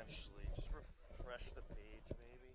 Actually, just refresh the page, maybe.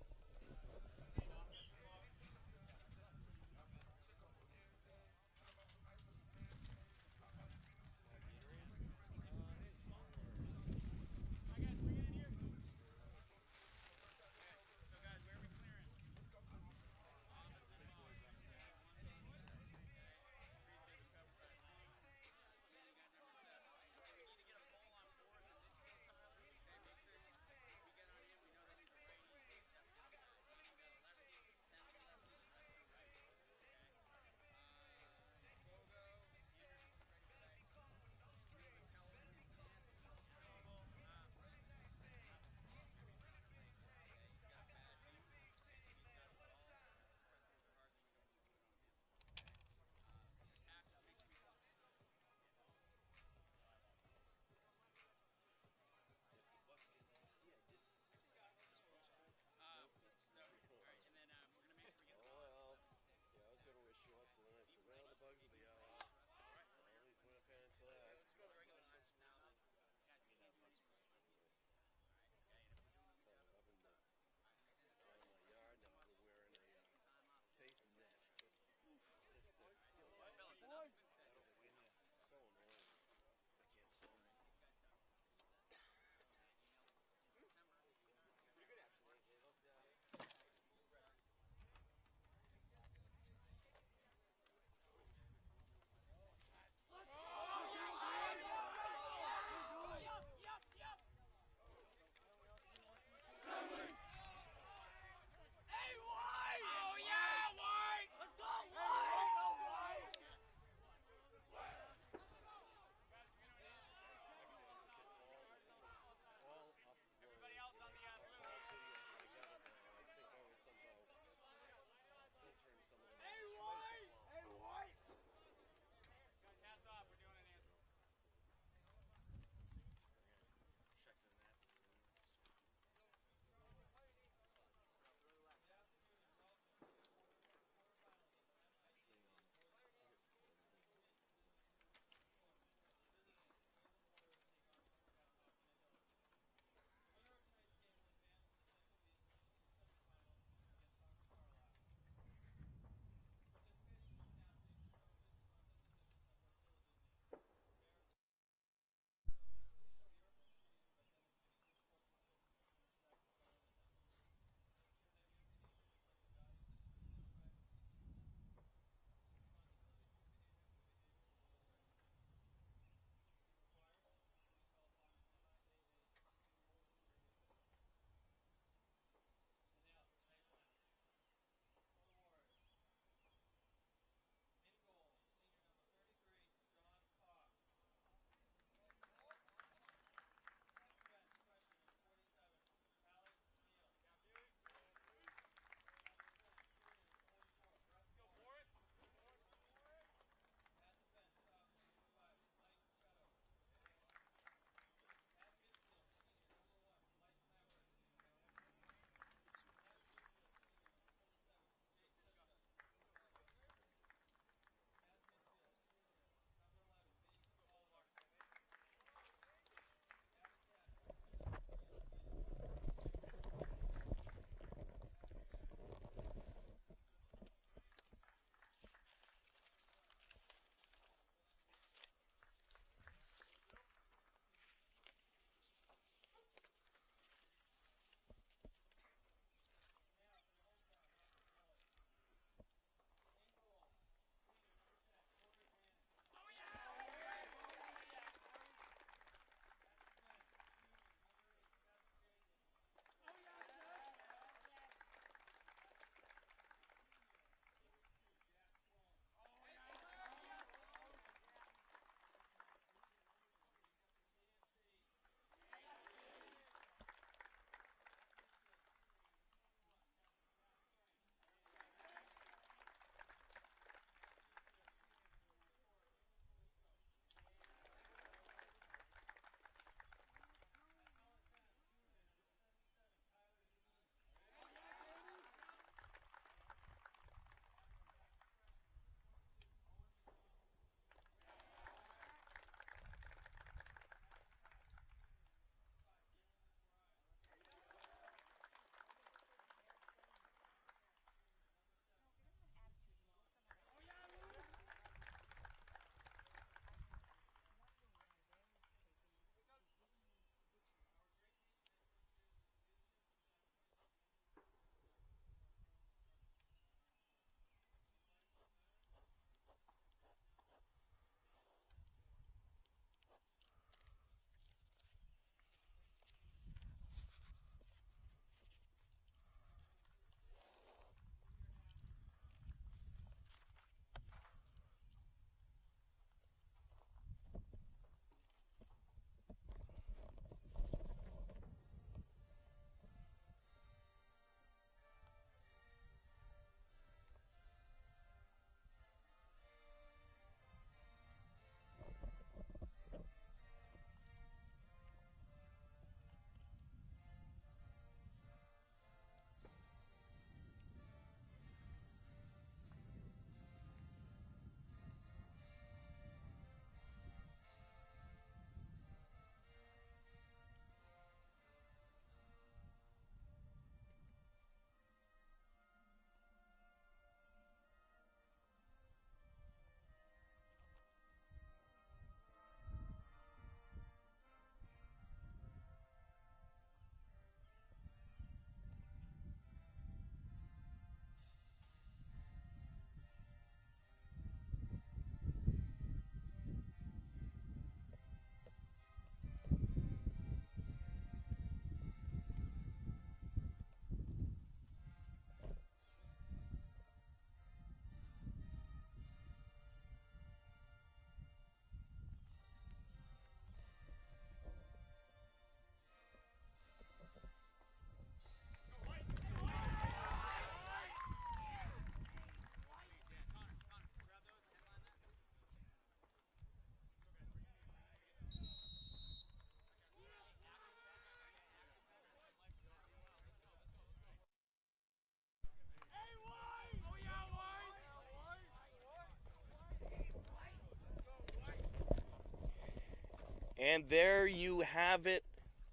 And there you have it,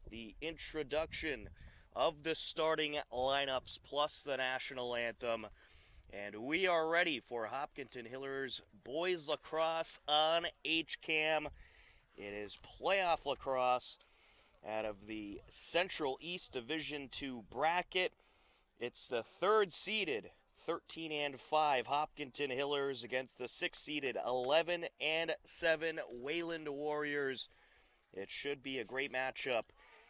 the introduction of the starting lineups plus the national anthem. And we are ready for Hopkinton Hillers Boys Lacrosse on HCAM. It is playoff lacrosse out of the Central East Division II bracket. It's the third seeded 13-5 Hopkinton Hillers against the 6th seeded 11-7 Wayland Warriors. It should be a great matchup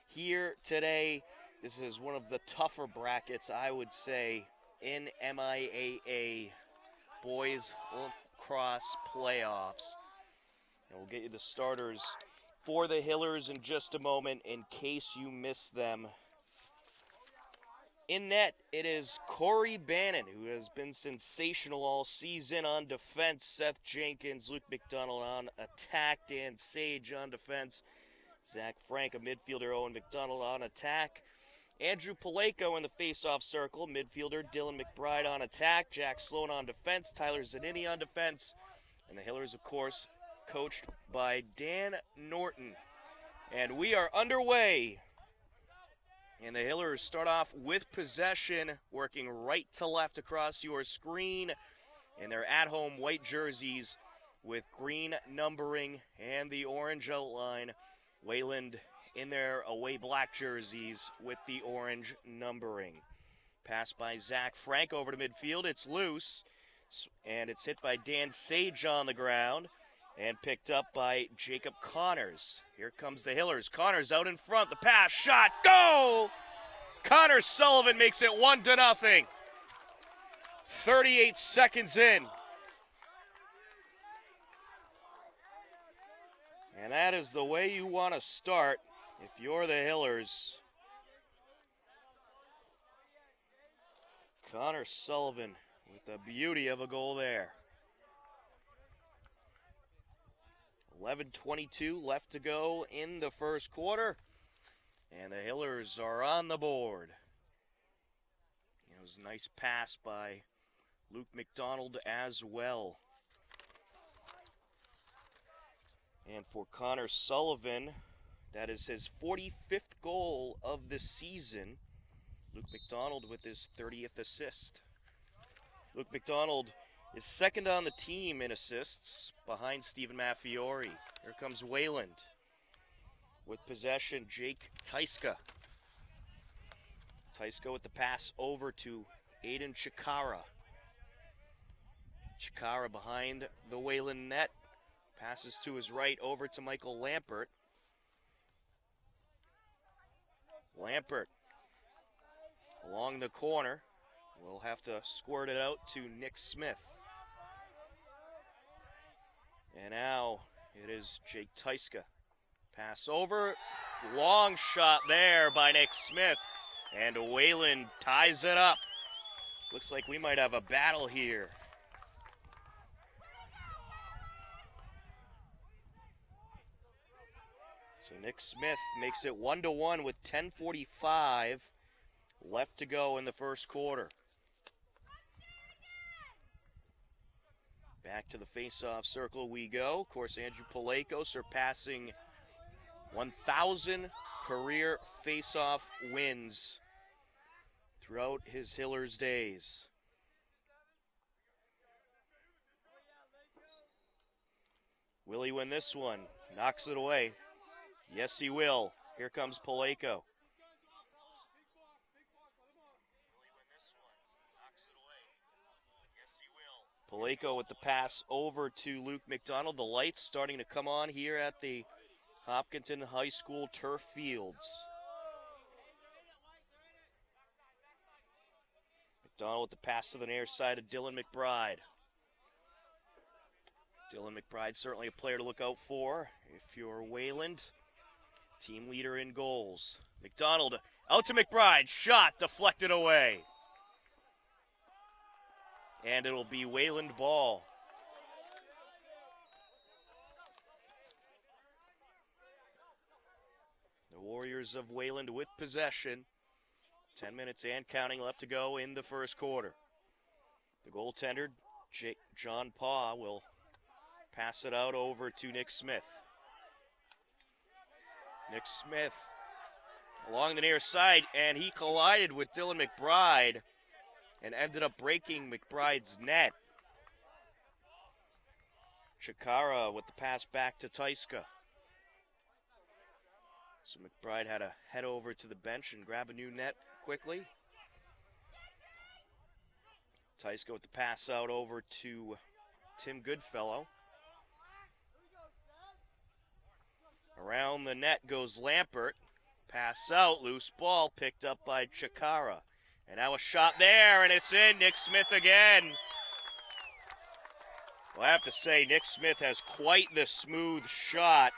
here today. This is one of the tougher brackets, I would say, in MIAA Boys Lacrosse playoffs. And we'll get you the starters for the Hillers in just a moment in case you missed them. In net, it is Corey Bannon, who has been sensational all season on defense. Seth Jenkins, Luke McDonald on attack. Dan Sage on defense. Zach Frank, a midfielder. Owen McDonald on attack. Andrew Paleko in the face-off circle. Midfielder Dylan McBride on attack. Jack Sloan on defense. Tyler Zanini on defense. And the Hillers, of course, coached by Dan Norton. And we are underway. And the Hillers start off with possession, working right to left across your screen in their at-home white jerseys with green numbering and the orange outline. Wayland in their away black jerseys with the orange numbering. Pass by Zach Frank over to midfield. It's loose, and it's hit by Dan Sage on the ground and picked up by Jacob Connors. Here comes the Hillers. Connors out in front. The pass, shot, goal! Connor Sullivan makes it 1-0. 38 seconds in. And that is the way you want to start if you're the Hillers. Connor Sullivan with the beauty of a goal there. 11:22 left to go in the first quarter. And the Hillers are on the board. It was a nice pass by Luke McDonald as well. And for Connor Sullivan, that is his 45th goal of the season. Luke McDonald with his 30th assist. Luke McDonald is second on the team in assists behind Stephen Maffiori. Here comes Wayland. With possession, Jake Tyska. Tyska with the pass over to Aiden Chikara. Chikara behind the Wayland net. Passes to his right over to Michael Lampert. Lampert along the corner. We'll have to squirt it out to Nick Smith. And now it is Jake Tyska. Pass over, long shot there by Nick Smith, and Wayland ties it up. Looks like we might have a battle here. So Nick Smith makes it 1-1 with 10:45 left to go in the first quarter. Back to the face-off circle we go. Of course, Andrew Paleko surpassing 1,000 career face-off wins throughout his Hillers days. Will he win this one? Knocks it away. Yes, he will. Here comes Paleko. Paleko with the pass over to Luke McDonald. The lights starting to come on here at the Hopkinton High School turf fields. McDonald with the pass to the near side of Dylan McBride. Dylan McBride certainly a player to look out for if you're Wayland. Team leader in goals. McDonald out to McBride. Shot deflected away. And it'll be Wayland ball. The Warriors of Wayland with possession. 10 minutes and counting left to go in the first quarter. The goaltender, John Paw, will pass it out over to Nick Smith. Nick Smith along the near side, and he collided with Dylan McBride and ended up breaking McBride's net. Chikara with the pass back to Tyska. So McBride had to head over to the bench and grab a new net quickly. Tyska with the pass out over to Tim Goodfellow. Around the net goes Lampert. Pass out, loose ball picked up by Chikara. And now a shot there, and it's in. Nick Smith again. Well, I have to say, Nick Smith has quite the smooth shot.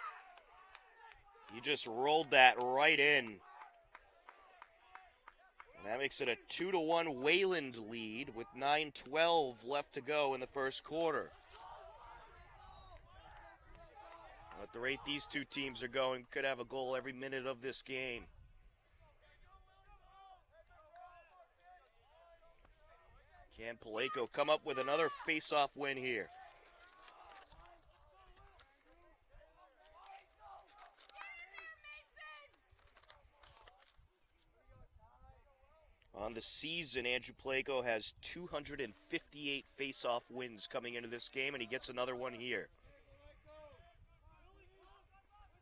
He just rolled that right in. And that makes it a 2-1 Wayland lead with 9:12 left to go in the first quarter. At the rate these two teams are going, could have a goal every minute of this game. Can Paleko come up with another face-off win here? On the season, Andrew Paleko has 258 face-off wins coming into this game, and he gets another one here.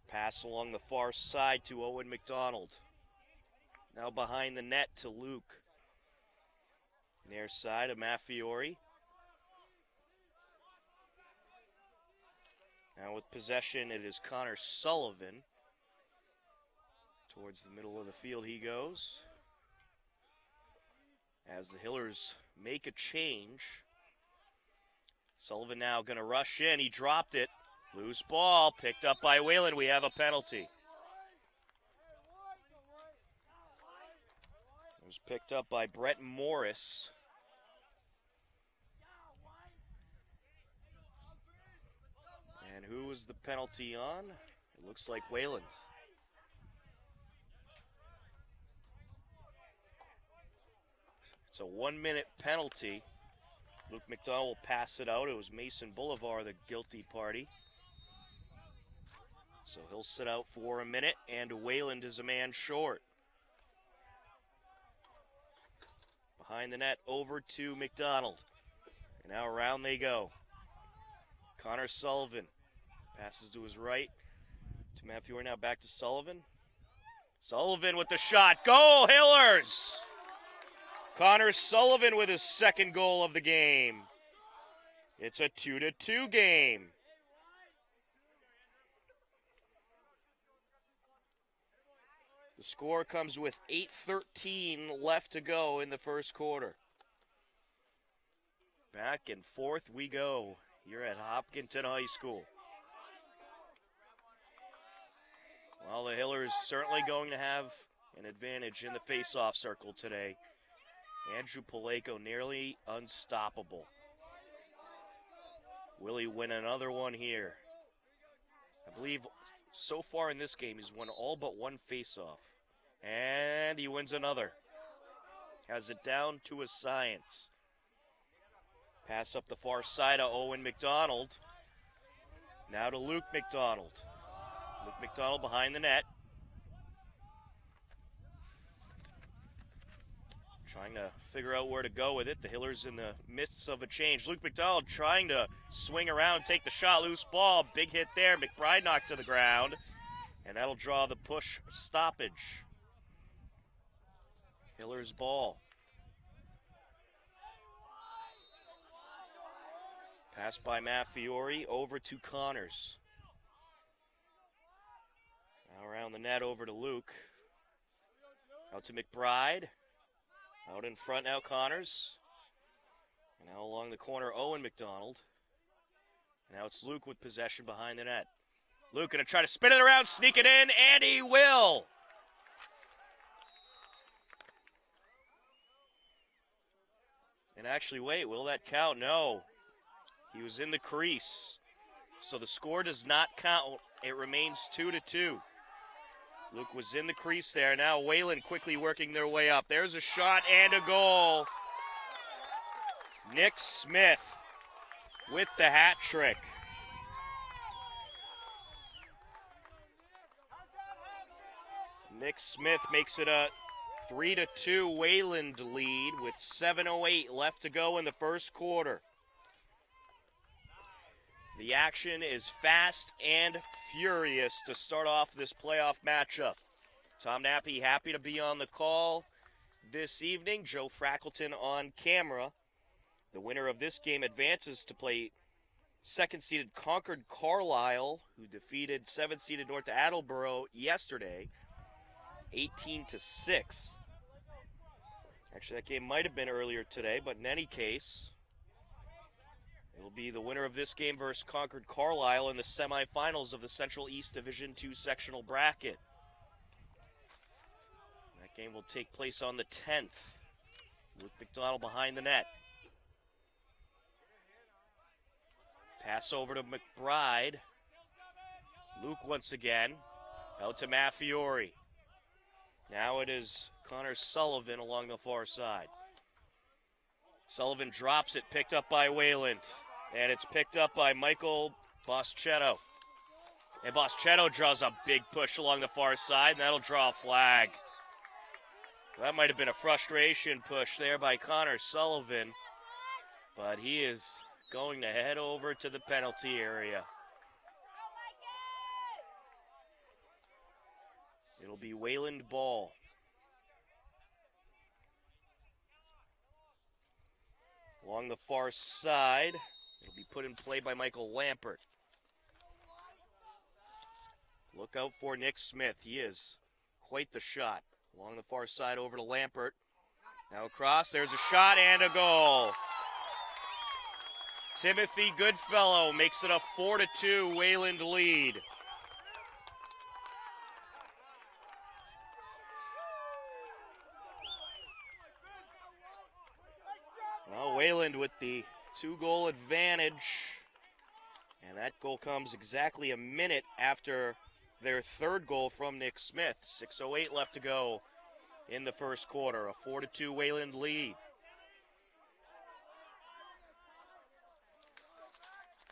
Pass along the far side to Owen McDonald. Now behind the net to Luke. Near side of Maffiori. Now with possession, it is Connor Sullivan. Towards the middle of the field he goes. As the Hillers make a change. Sullivan now going to rush in. He dropped it. Loose ball picked up by Wayland. We have a penalty. It was picked up by Brett Morris. And who was the penalty on? It looks like Wayland. It's a 1-minute penalty. Luke McDonald will pass it out. It was Mason Boulevard, the guilty party. So he'll sit out for a minute, and Wayland is a man short. Behind the net, over to McDonald. And now around they go. Connor Sullivan passes to his right. To Matthew, now back to Sullivan. Sullivan with the shot. Goal, Hillers! Connor Sullivan with his second goal of the game. It's a 2-2 game. The score comes with 8:13 left to go in the first quarter. Back and forth we go here at Hopkinton High School. Well, the Hillers certainly going to have an advantage in the face-off circle today. Andrew Paleko nearly unstoppable. Will he win another one here? I believe so far in this game he's won all but one face-off. And he wins another. Has it down to a science. Pass up the far side of Owen McDonald. Now to Luke McDonald. Luke McDonald behind the net. Trying to figure out where to go with it. The Hillers in the midst of a change. Luke McDonald trying to swing around, take the shot. Loose ball. Big hit there. McBride knocked to the ground. And that'll draw the push stoppage. Hillers ball. Pass by Maffiori over to Connors. Now around the net over to Luke. Out to McBride. Out in front now Connors. And now along the corner Owen McDonald. And now it's Luke with possession behind the net. Luke going to try to spin it around, sneak it in, and he will. And actually, wait, will that count? No. He was in the crease. So the score does not count. It remains 2-2. Luke was in the crease there. Now Wayland quickly working their way up. There's a shot and a goal. Nick Smith with the hat trick. Nick Smith makes it a 3-2 Wayland lead with 7:08 left to go in the first quarter. The action is fast and furious to start off this playoff matchup. Tom Nappy happy to be on the call this evening. Joe Frackleton on camera. The winner of this game advances to play second-seeded Concord Carlisle, who defeated 7th-seeded North Attleboro yesterday, 18-6. Actually, that game might have been earlier today, but in any case, it'll be the winner of this game versus Concord Carlisle in the semifinals of the Central East Division II sectional bracket. That game will take place on the 10th. Luke McDonald behind the net. Pass over to McBride. Luke once again. Out to Maffiori. Now it is Connor Sullivan along the far side. Sullivan drops it, picked up by Wayland. And it's picked up by Michael Boschetto. And Boschetto draws a big push along the far side, and that'll draw a flag. That might have been a frustration push there by Connor Sullivan. But he is going to head over to the penalty area. It'll be Wayland ball. Along the far side, it'll be put in play by Michael Lampert. Look out for Nick Smith. He is quite the shot. Along the far side over to Lampert. Now across, there's a shot and a goal. Timothy Goodfellow makes it a 4-2 Wayland lead. Well, Wayland with the 2-goal advantage. And that goal comes exactly a minute after their third goal from Nick Smith. 6:08 left to go in the first quarter. A 4-2 Wayland lead.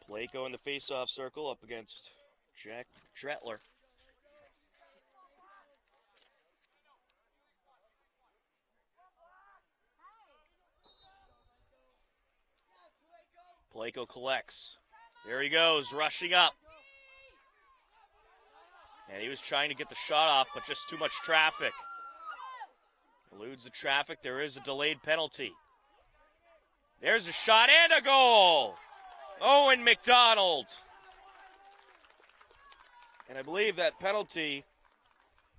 Plako in the face-off circle up against Jack Tretler. Plako collects. There he goes, rushing up. And he was trying to get the shot off, but just too much traffic. Eludes the traffic. There is a delayed penalty. There's a shot and a goal! Owen McDonald. And I believe that penalty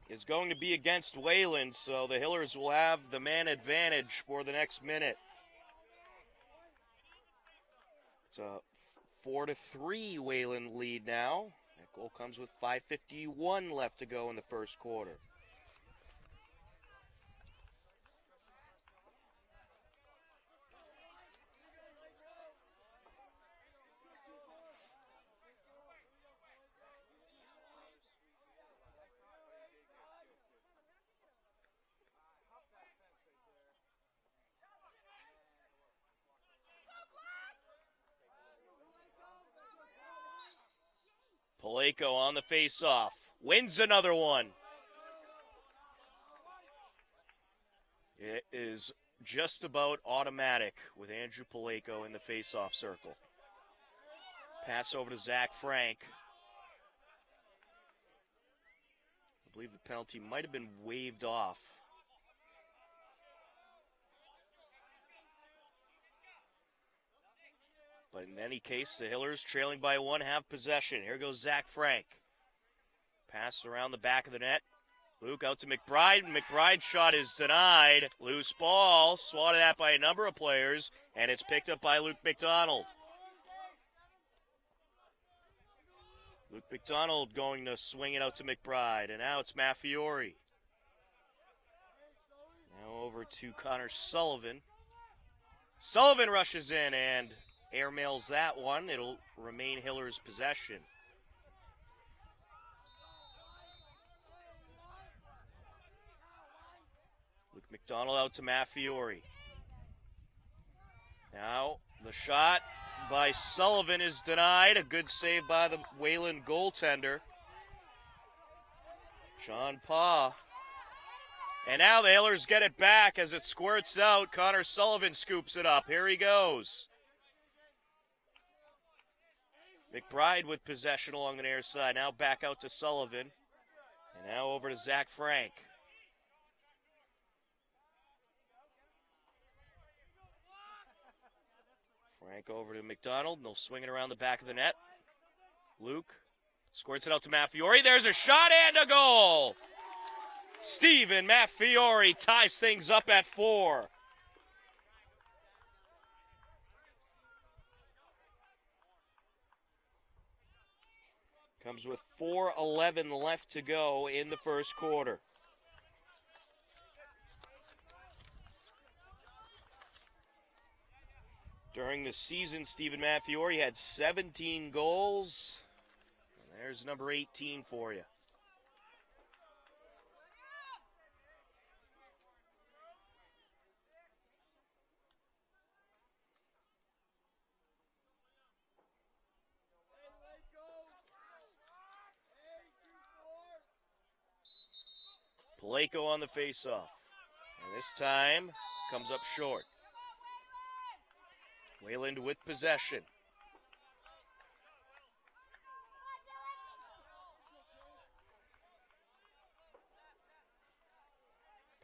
is going to be against Wayland, so the Hillers will have the man advantage for the next minute. It's a 4-3 Wayland lead now. That goal comes with 5:51 left to go in the first quarter. Plako on the face-off. Wins another one. It is just about automatic with Andrew Plako in the face-off circle. Pass over to Zach Frank. I believe the penalty might have been waved off. But in any case, the Hillers trailing by one have possession. Here goes Zach Frank. Pass around the back of the net. Luke out to McBride. McBride's shot is denied. Loose ball, swatted at by a number of players, and it's picked up by Luke McDonald. Luke McDonald going to swing it out to McBride, and now it's Maffiori. Now over to Connor Sullivan. Sullivan rushes in and airmails that one. It'll remain Hiller's possession. Luke McDonald out to Maffiori. Now the shot by Sullivan is denied. A good save by the Wayland goaltender. Sean Paugh And now the Hillers get it back as it squirts out. Connor Sullivan scoops it up. Here he goes. McBride with possession along the near side. Now back out to Sullivan. And now over to Zach Frank. Frank over to McDonald. They'll swing it around the back of the net. Luke squirts it out to Maffiori. There's a shot and a goal. Steven Maffiori ties things up at 4. Comes with 4:11 left to go in the first quarter. During the season, Steven Maffiori had 17 goals. And there's number 18 for you. Paleko on the faceoff. And this time comes up short. Wayland with possession.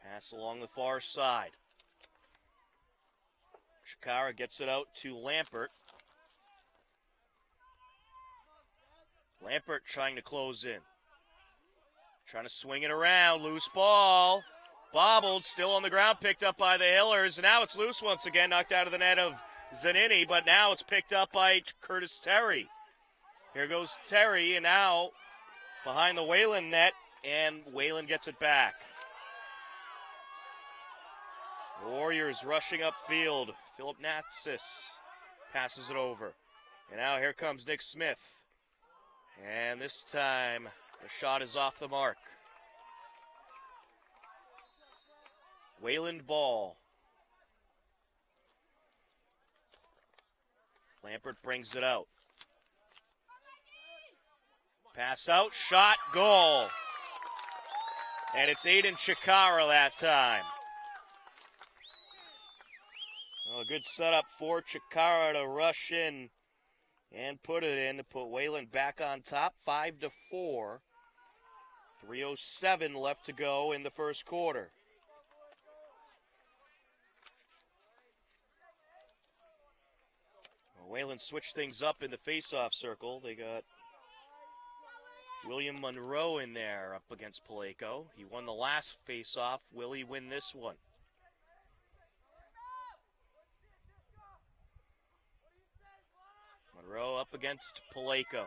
Pass along the far side. Chikara gets it out to Lampert. Lampert trying to close in. Trying to swing it around. Loose ball. Bobbled. Still on the ground. Picked up by the Hillers. And now it's loose once again. Knocked out of the net of Zanini. But now it's picked up by Curtis Terry. Here goes Terry. And now behind the Wayland net. And Wayland gets it back. Warriors rushing upfield. Philip Natsis passes it over. And now here comes Nick Smith. And this time the shot is off the mark. Wayland ball. Lampert brings it out. Pass out, shot, goal. And it's Aiden Chikara that time. Well, a good setup for Chikara to rush in and put it in to put Wayland back on top, 5-4. 3:07 left to go in the first quarter. Well, Wayland switched things up in the face-off circle. They got William Monroe in there up against Paleko. He won the last face-off. Will he win this one? Monroe up against Paleko.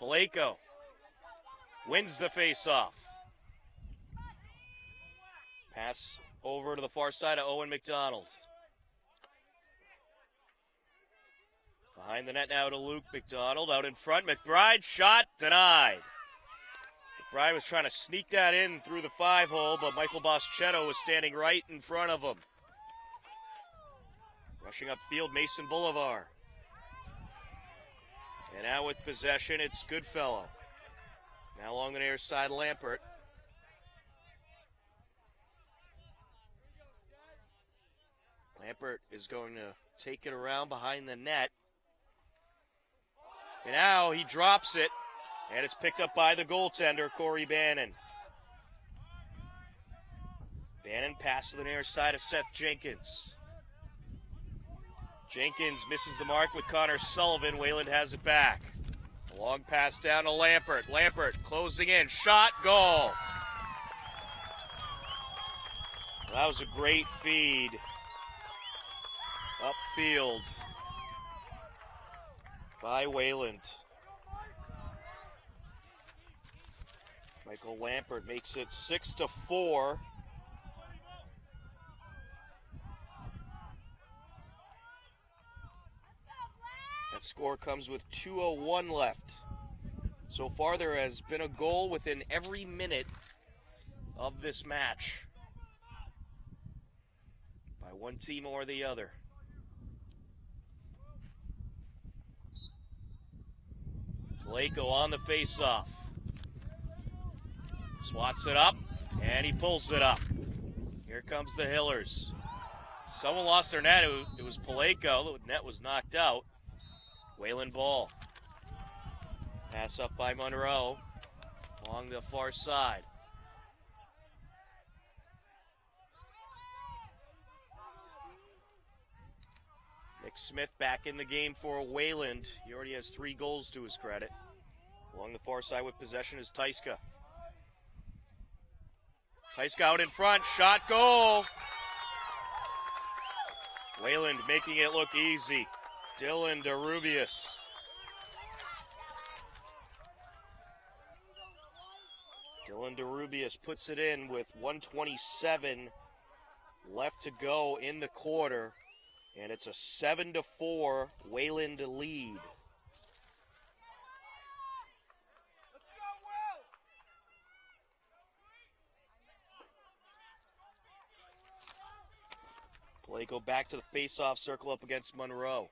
Paleko wins the face-off. Pass over to the far side of Owen McDonald. Behind the net now to Luke McDonald. Out in front, McBride, shot denied. McBride was trying to sneak that in through the 5-hole, but Michael Boschetto was standing right in front of him. Rushing upfield, Mason Boulevard. And now with possession, it's Goodfellow. Now along the near side, Lampert. Lampert is going to take it around behind the net. And now he drops it, and it's picked up by the goaltender, Corey Bannon. Bannon pass to the near side of Seth Jenkins. Jenkins misses the mark with Connor Sullivan. Wayland has it back. A long pass down to Lampert. Lampert closing in. Shot, goal. That was a great feed. Upfield by Wayland. Michael Lampert makes it 6-4. That score comes with 2:01 left. So far there has been a goal within every minute of this match by one team or the other. Paleko on the face-off. Swats it up, and he pulls it up. Here comes the Hillers. Someone lost their net. It was Paleko. The net was knocked out. Wayland ball. Pass up by Monroe along the far side. Nick Smith back in the game for Wayland. He already has 3 goals to his credit. Along the far side with possession is Tyska. Tyska out in front, shot, goal! Wayland making it look easy. Dylan DeRubius. Dylan DeRubius puts it in with 1:27 left to go in the quarter, and it's a 7-4 Wayland lead. Paleko back to the face-off circle up against Monroe.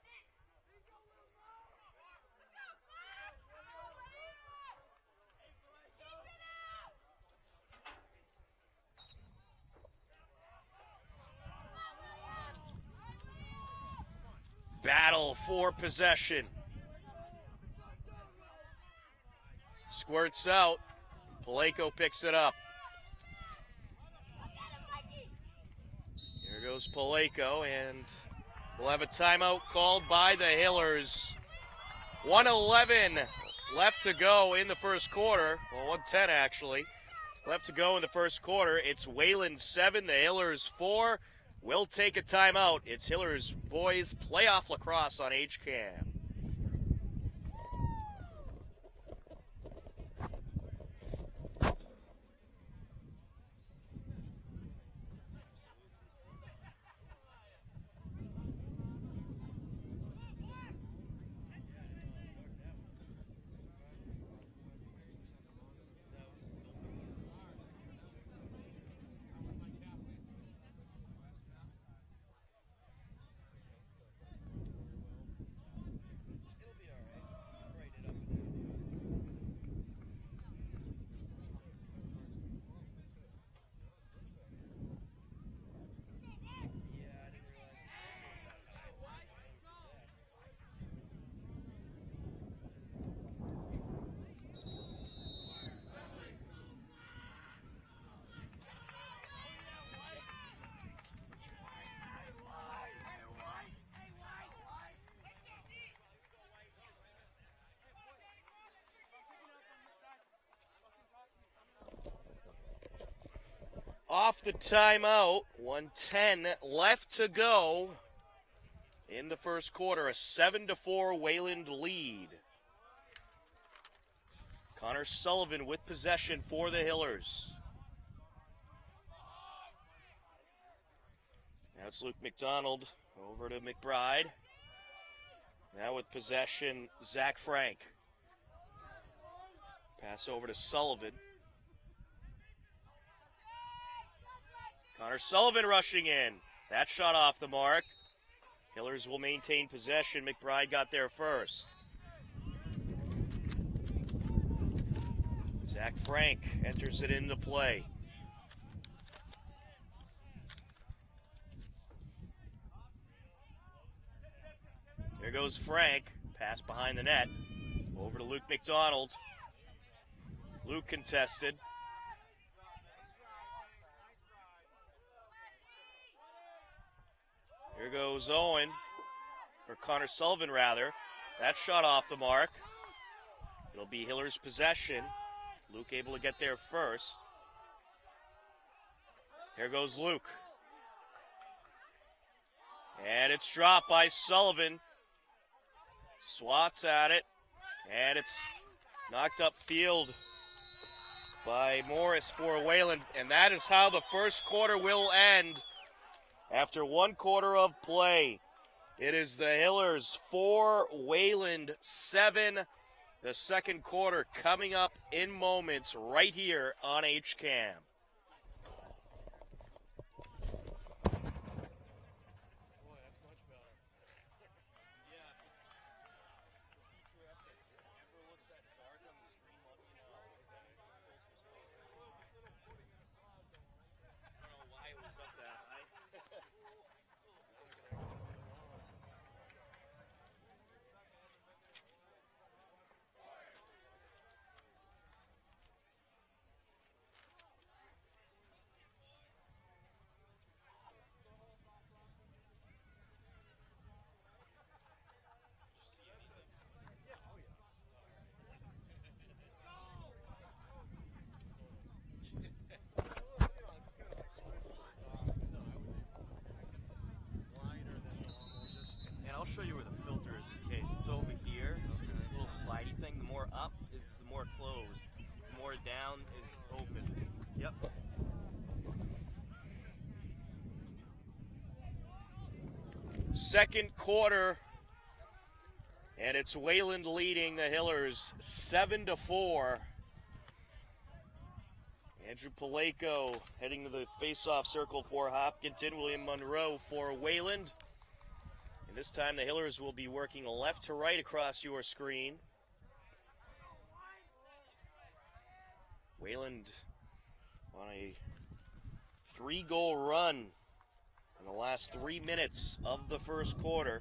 Battle for possession. Squirts out. Paleko picks it up. Here goes Paleko, and we'll have a timeout called by the Hillers. 1:11 left to go in the first quarter. Well, 1:10 actually. Left to go in the first quarter. It's Wayland 7, the Hillers 4. We'll take a timeout. It's Hillers Boys Playoff Lacrosse on HCAM. Off the timeout, 1:10 left to go in the first quarter. A 7-4 Wayland lead. Connor Sullivan with possession for the Hillers. Now it's Luke McDonald over to McBride. Now with possession, Zach Frank. Pass over to Sullivan. Connor Sullivan rushing in. That shot off the mark. Hillers will maintain possession. McBride got there first. Zach Frank enters it into play. There goes Frank. Pass behind the net. Over to Luke McDonald. Luke contested. Here goes Owen, or Connor Sullivan rather. That shot off the mark. It'll be Hillers' possession. Luke able to get there first. Here goes Luke. And it's dropped by Sullivan. Swats at it. And it's knocked upfield by Morris for Wayland. And that is how the first quarter will end. After 1 quarter of play, it is the Hillers 4, Wayland 7. The second quarter coming up in moments right here on HCAM. more closed. The more down is open. Yep. Second quarter, and it's Wayland leading the Hillers 7-4. Andrew Paleko heading to the face-off circle for Hopkinton. William Monroe for Wayland. And this time the Hillers will be working left to right across your screen. Wayland on a 3-goal run in the last 3 minutes of the first quarter.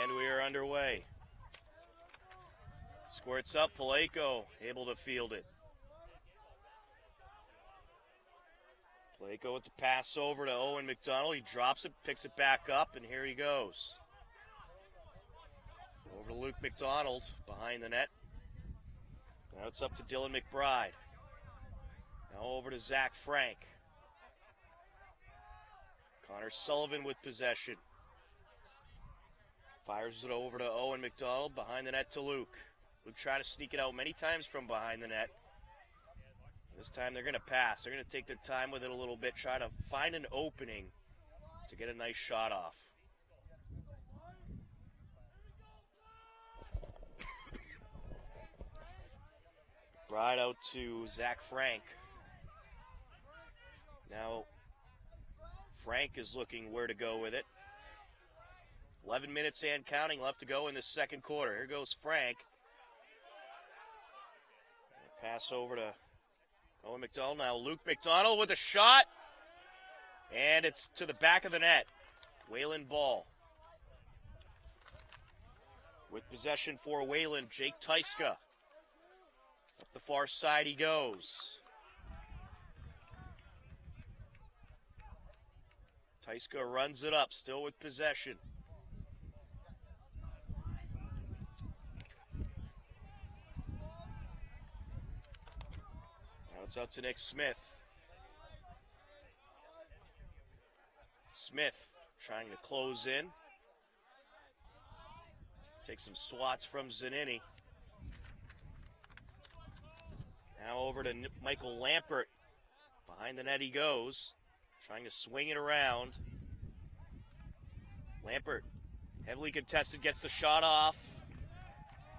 And we are underway. Squirts up, Paleko able to field it. Paleko with the pass over to Owen McDonald. He drops it, picks it back up, and here he goes. Over to Luke McDonald behind the net. Now it's up to Dylan McBride. Now over to Zach Frank. Connor Sullivan with possession. Fires it over to Owen McDonald, behind the net to Luke. Luke trying to sneak it out many times from behind the net. This time they're going to pass. They're going to take their time with it a little bit, try to find an opening to get a nice shot off. Right out to Zach Frank. Now Frank is looking where to go with it. 11 minutes and counting left to go in the second quarter. Here goes Frank. Pass over to Owen McDonald. Now Luke McDonald with a shot. And it's to the back of the net. Wayland ball. With possession for Wayland, Jake Tyska. Up the far side he goes. Tyska runs it up, still with possession. Now it's out to Nick Smith. Smith trying to close in. Take some swats from Zanini. Now over to Michael Lampert. Behind the net he goes. Trying to swing it around. Lampert, heavily contested, gets the shot off.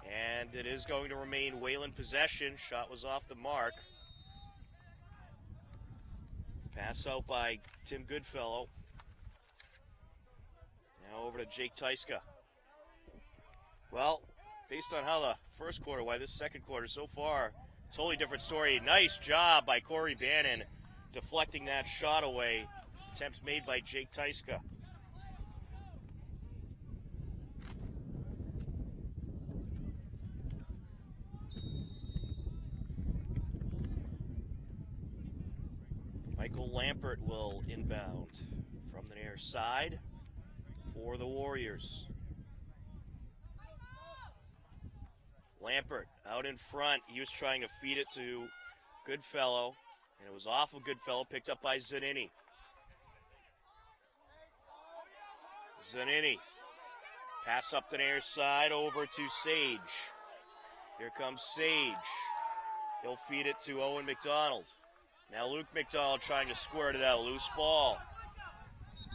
And it is going to remain Wayland possession. Shot was off the mark. Pass out by Tim Goodfellow. Now over to Jake Tyska. Well, based on how the first quarter went, this second quarter so far, totally different story. Nice job by Corey Bannon deflecting that shot away. Attempt made by Jake Tyska. Michael Lampert will inbound from the near side for the Warriors. Lampert out in front. He was trying to feed it to Goodfellow, and it was off of Goodfellow, picked up by Zanini. Zanini. Pass up the near side over to Sage. Here comes Sage. He'll feed it to Owen McDonald. Now Luke McDonald trying to squirt it out. Loose ball.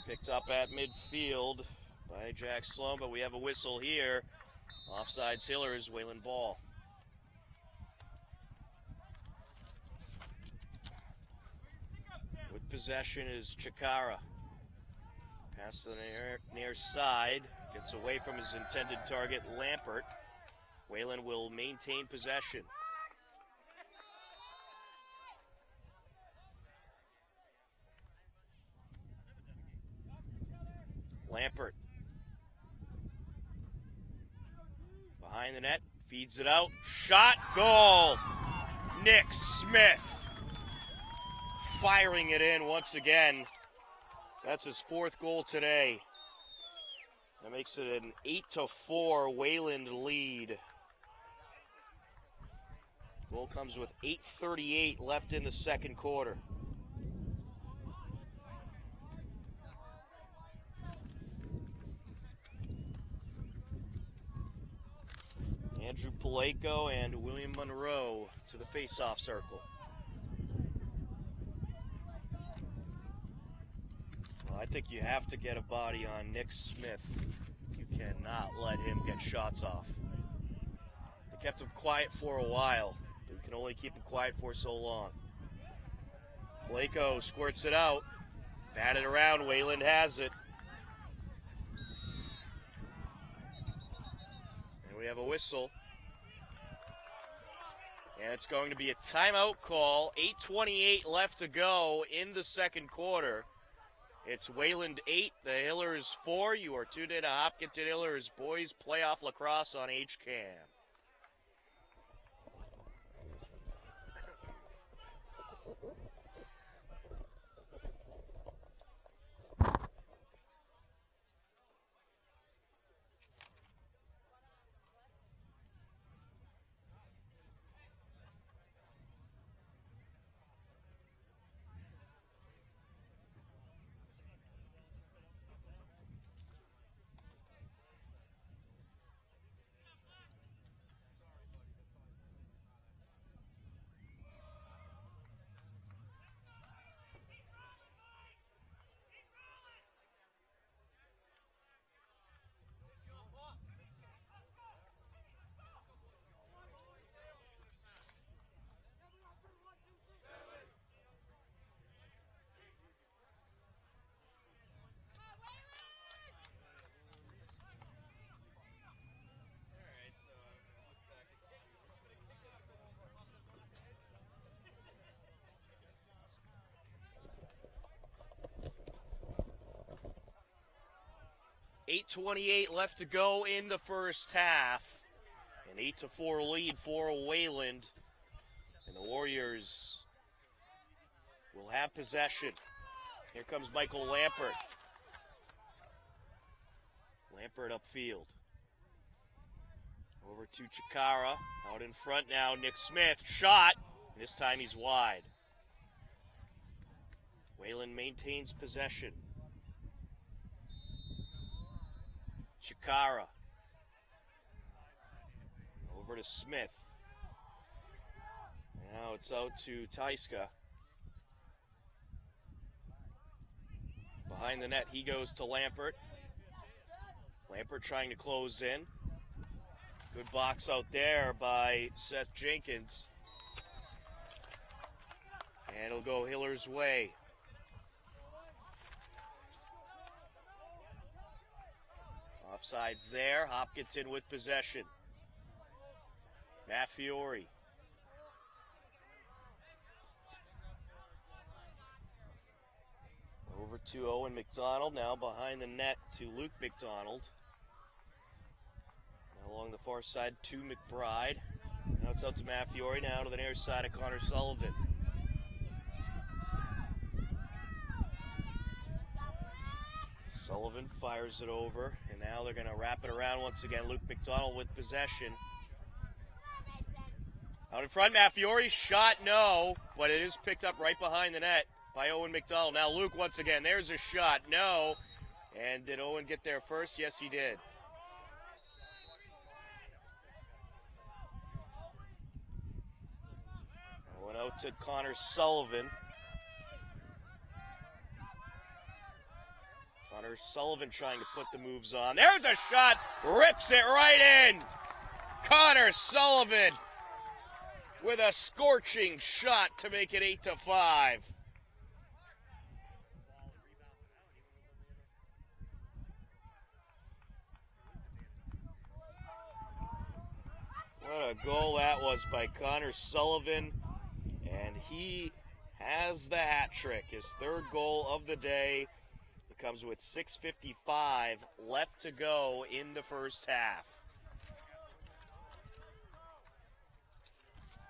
Picked up at midfield by Jack Sloan, but we have a whistle here. Offsides Hillers, Wayland ball. With possession is Chikara. Pass to the near side. Gets away from his intended target, Lampert. Wayland will maintain possession. Lampert. Behind the net, feeds it out. Shot, goal! Nick Smith firing it in once again. That's his fourth goal today. That makes it an 8-4 Wayland lead. Goal comes with 8:38 left in the second quarter. Andrew Paleko and William Monroe to the face-off circle. Well, I think you have to get a body on Nick Smith. You cannot let him get shots off. They kept him quiet for a while, but you can only keep him quiet for so long. Paleko squirts it out. Batted around, Wayland has it. And we have a whistle. And it's going to be a timeout call. 8:28 left to go in the second quarter. It's Wayland 8, the Hillers 4. You are tuned in to Hopkinton Hillers Boys Playoff Lacrosse on HCAM. .8:28 left to go in the first half. An 8-4 lead for Wayland. And the Warriors will have possession. Here comes Michael Lampert. Lampert upfield. Over to Chikara. Out in front now, Nick Smith. Shot. And this time he's wide. Wayland maintains possession. Chikara. Over to Smith. Now it's out to Tyska. Behind the net, he goes to Lampert. Lampert trying to close in. Good box out there by Seth Jenkins. And it'll go Hiller's way. Offsides there. Hopkinton with possession. Maffiori. Over to Owen McDonald. Now behind the net to Luke McDonald. Now along the far side to McBride. Now it's out to Maffiori. Now to the near side of Connor Sullivan. Sullivan fires it over, and now they're going to wrap it around once again. Luke McDonald with possession. Out in front, Maffiori, shot, no, but it is picked up right behind the net by Owen McDonald. Now Luke once again, there's a shot, no. And did Owen get there first? Yes, he did. Went out to Connor Sullivan. Connor Sullivan trying to put the moves on. There's a shot, rips it right in. Connor Sullivan with a scorching shot to make it 8-5. What a goal that was by Connor Sullivan. And he has the hat trick, his third goal of the day. Comes with 6:55 left to go in the first half.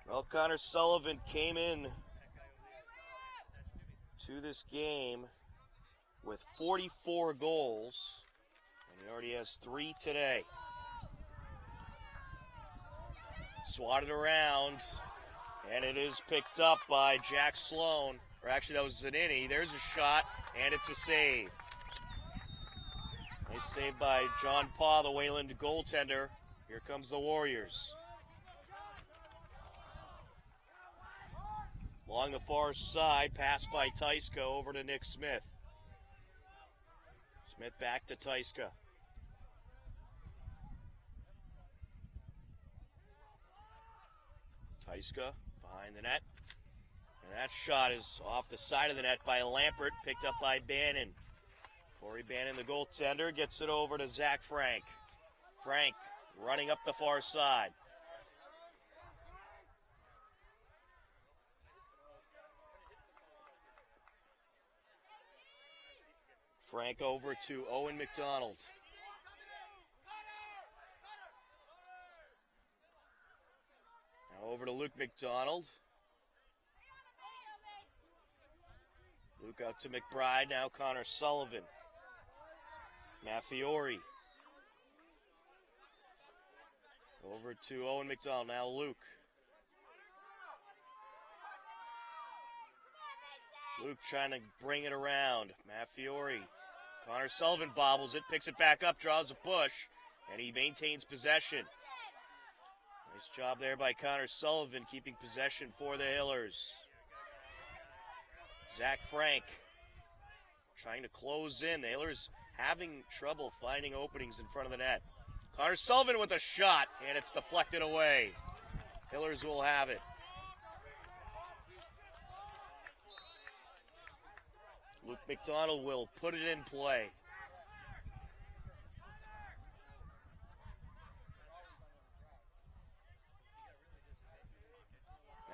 Well, Connor Sullivan came in to this game with 44 goals, and he already has 3 today. Swatted around, and it is picked up by Jack Sloan. Or actually, that was Zanini. There's a shot, and it's a save. Nice save by John Paw, the Wayland goaltender. Here comes the Warriors. Along the far side, pass by Tyska over to Nick Smith. Smith back to Tyska. Tyska behind the net. And that shot is off the side of the net by Lampert, picked up by Bannon. Corey Bannon, the goaltender, gets it over to Zach Frank. Frank running up the far side. Frank over to Owen McDonald. Now over to Luke McDonald. Luke out to McBride, now Connor Sullivan. Maffiori. Over to Owen McDonald, now Luke. Luke trying to bring it around. Maffiori. Connor Sullivan bobbles it, picks it back up, draws a push, and he maintains possession. Nice job there by Connor Sullivan, keeping possession for the Hillers. Zach Frank trying to close in. The Hillers having trouble finding openings in front of the net. Connor Sullivan with a shot, and it's deflected away. Hillers will have it. Luke McDonald will put it in play.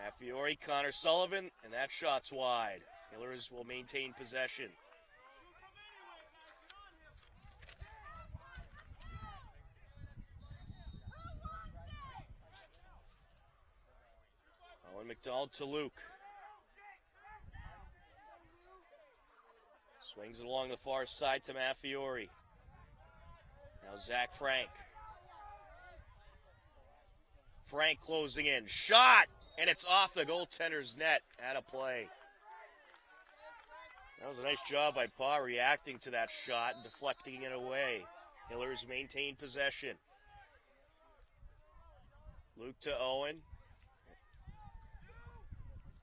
Maffiori, Connor Sullivan, and that shot's wide. Hillers will maintain possession. Owen McDonald to Luke. Swings it along the far side to Maffiori. Now Zach Frank. Frank closing in. Shot! And it's off the goaltender's net. Out of play. That was a nice job by Pa reacting to that shot and deflecting it away. Hillers maintain possession. Luke to Owen.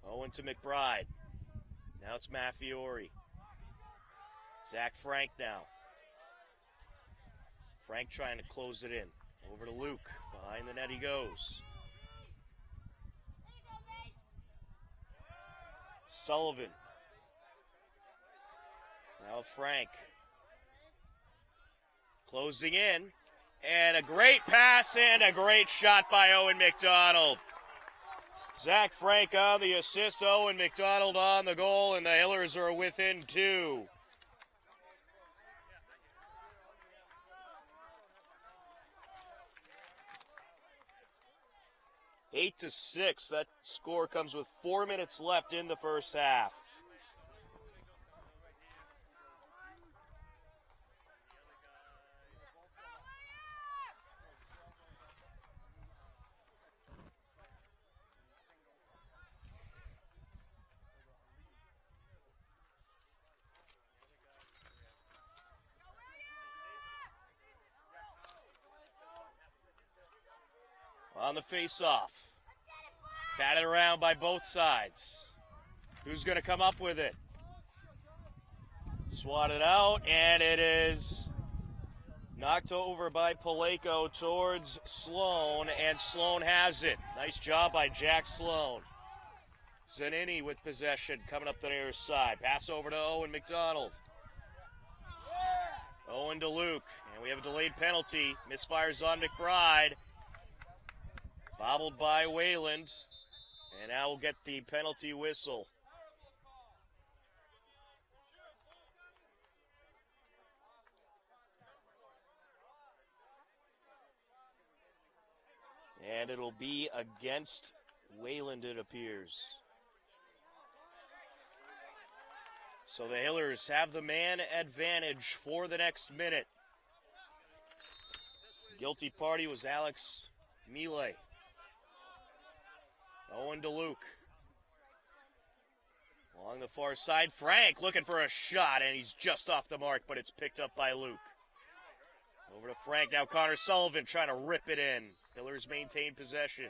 Owen to McBride. Now it's Maffiori. Zach Frank now. Frank trying to close it in. Over to Luke. Behind the net he goes. Sullivan. Now Frank. Closing in. And a great pass and a great shot by Owen McDonald. Zach Frank on the assist. Owen McDonald on the goal. And the Hillers are within 2. 8-6. That score comes with 4 minutes left in the first half. On the face-off. Batted around by both sides. Who's going to come up with it? Swatted out, and it is knocked over by Paleko towards Sloan, and Sloan has it. Nice job by Jack Sloan. Zanini with possession, coming up the near side. Pass over to Owen McDonald. Owen to Luke, and we have a delayed penalty. Misfires on McBride. Bobbled by Wayland, and now we'll get the penalty whistle. And it'll be against Wayland, it appears. So the Hillers have the man advantage for the next minute. Guilty party was Alex Millet. Owen to Luke. Along the far side, Frank looking for a shot, and he's just off the mark, but it's picked up by Luke. Over to Frank. Now Connor Sullivan trying to rip it in. Hillers maintain possession.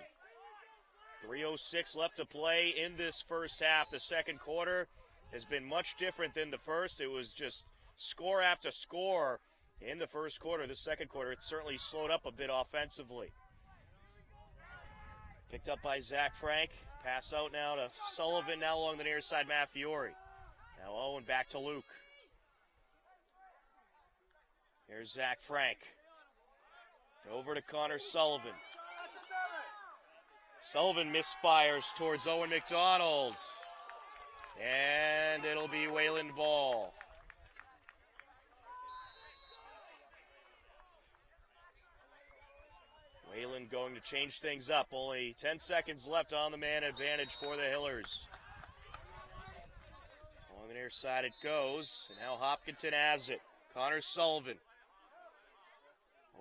3:06 left to play in this first half. The second quarter has been much different than the first. It was just score after score in the first quarter. The second quarter, it certainly slowed up a bit offensively. Picked up by Zach Frank. Pass out now to Sullivan, now along the near side, Matt Fiore. Now Owen back to Luke. Here's Zach Frank. Over to Connor Sullivan. Sullivan misfires towards Owen McDonald. And it'll be Wayland ball. Wayland going to change things up. Only 10 seconds left on the man advantage for the Hillers. On the near side it goes. And now Hopkinton has it. Connor Sullivan.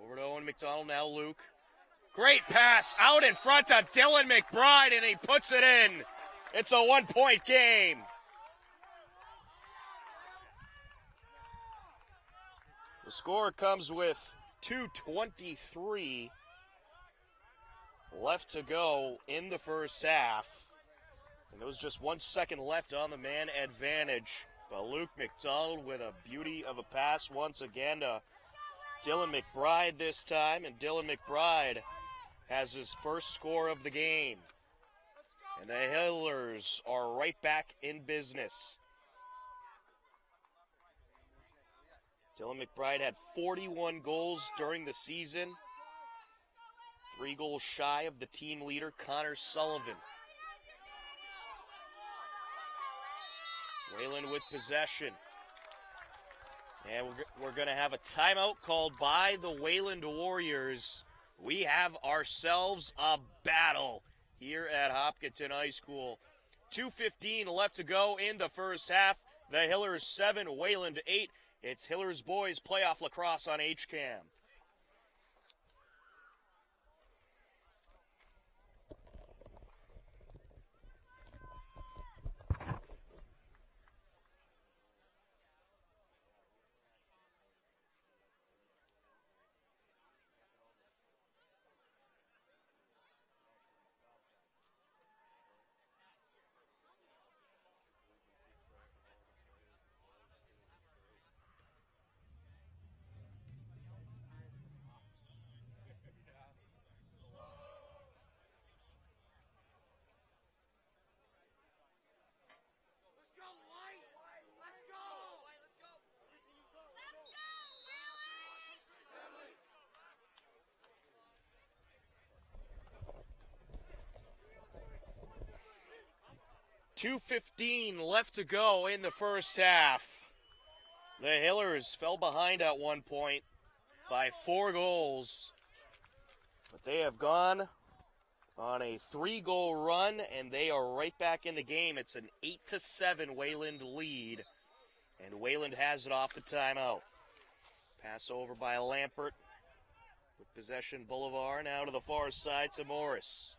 Over to Owen McDonald, now Luke. Great pass out in front to Dylan McBride, and he puts it in. It's a 1-point game. The score comes with 2:23 left to go in the first half. And there was just 1 second left on the man advantage. But Luke McDonald with a beauty of a pass once again to Dylan McBride this time, and Dylan McBride has his first score of the game. And the Hillers are right back in business. Dylan McBride had 41 goals during the season. 3 goals shy of the team leader, Connor Sullivan. Wayland with possession. And we're going to have a timeout called by the Wayland Warriors. We have ourselves a battle here at Hopkinton High School. 2:15 left to go in the first half. The Hillers 7, Wayland 8. It's Hillers Boys Playoff Lacrosse on HCAM. .215 left to go in the first half. The Hillers fell behind at one point by 4 goals. But they have gone on a 3-goal run, and they are right back in the game. It's an 8-7 Wayland lead, and Wayland has it off the timeout. Pass over by Lampert with possession Boulevard. Now to the far side to Morris.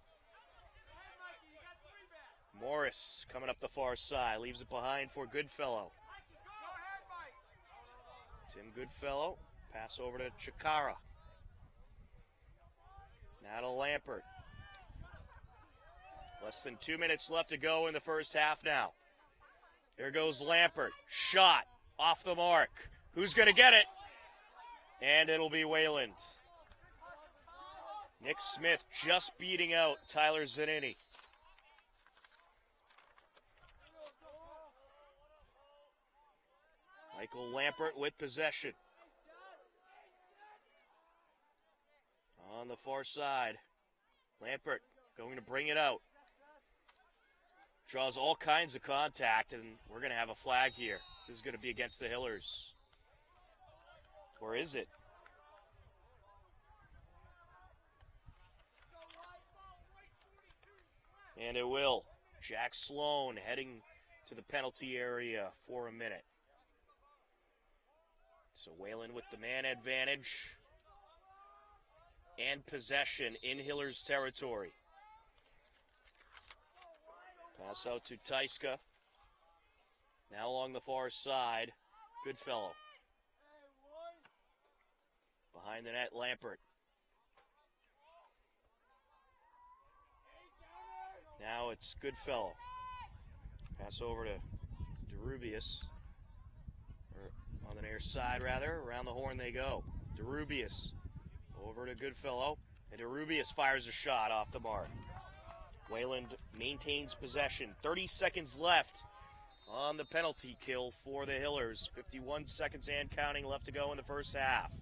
Morris coming up the far side, leaves it behind for Goodfellow. Tim Goodfellow, pass over to Chikara. Now to Lampert. Less than 2 minutes left to go in the first half now. Here goes Lampert, shot, off the mark. Who's going to get it? And it'll be Wayland. Nick Smith just beating out Tyler Zanini. Michael Lampert with possession. On the far side. Lampert going to bring it out. Draws all kinds of contact, and we're going to have a flag here. This is going to be against the Hillers. Or is it? And it will. Jack Sloan heading to the penalty area for a minute. So Wayland with the man advantage and possession in Hillers territory. Pass out to Tyska. Now along the far side, Goodfellow. Behind the net, Lampert. Now it's Goodfellow. Pass over to DeRubius. Or on the near side, rather. Around the horn they go. DeRubius over to Goodfellow. And DeRubius fires a shot off the mark. Wayland maintains possession. 30 seconds left on the penalty kill for the Hillers. 51 seconds and counting left to go in the first half.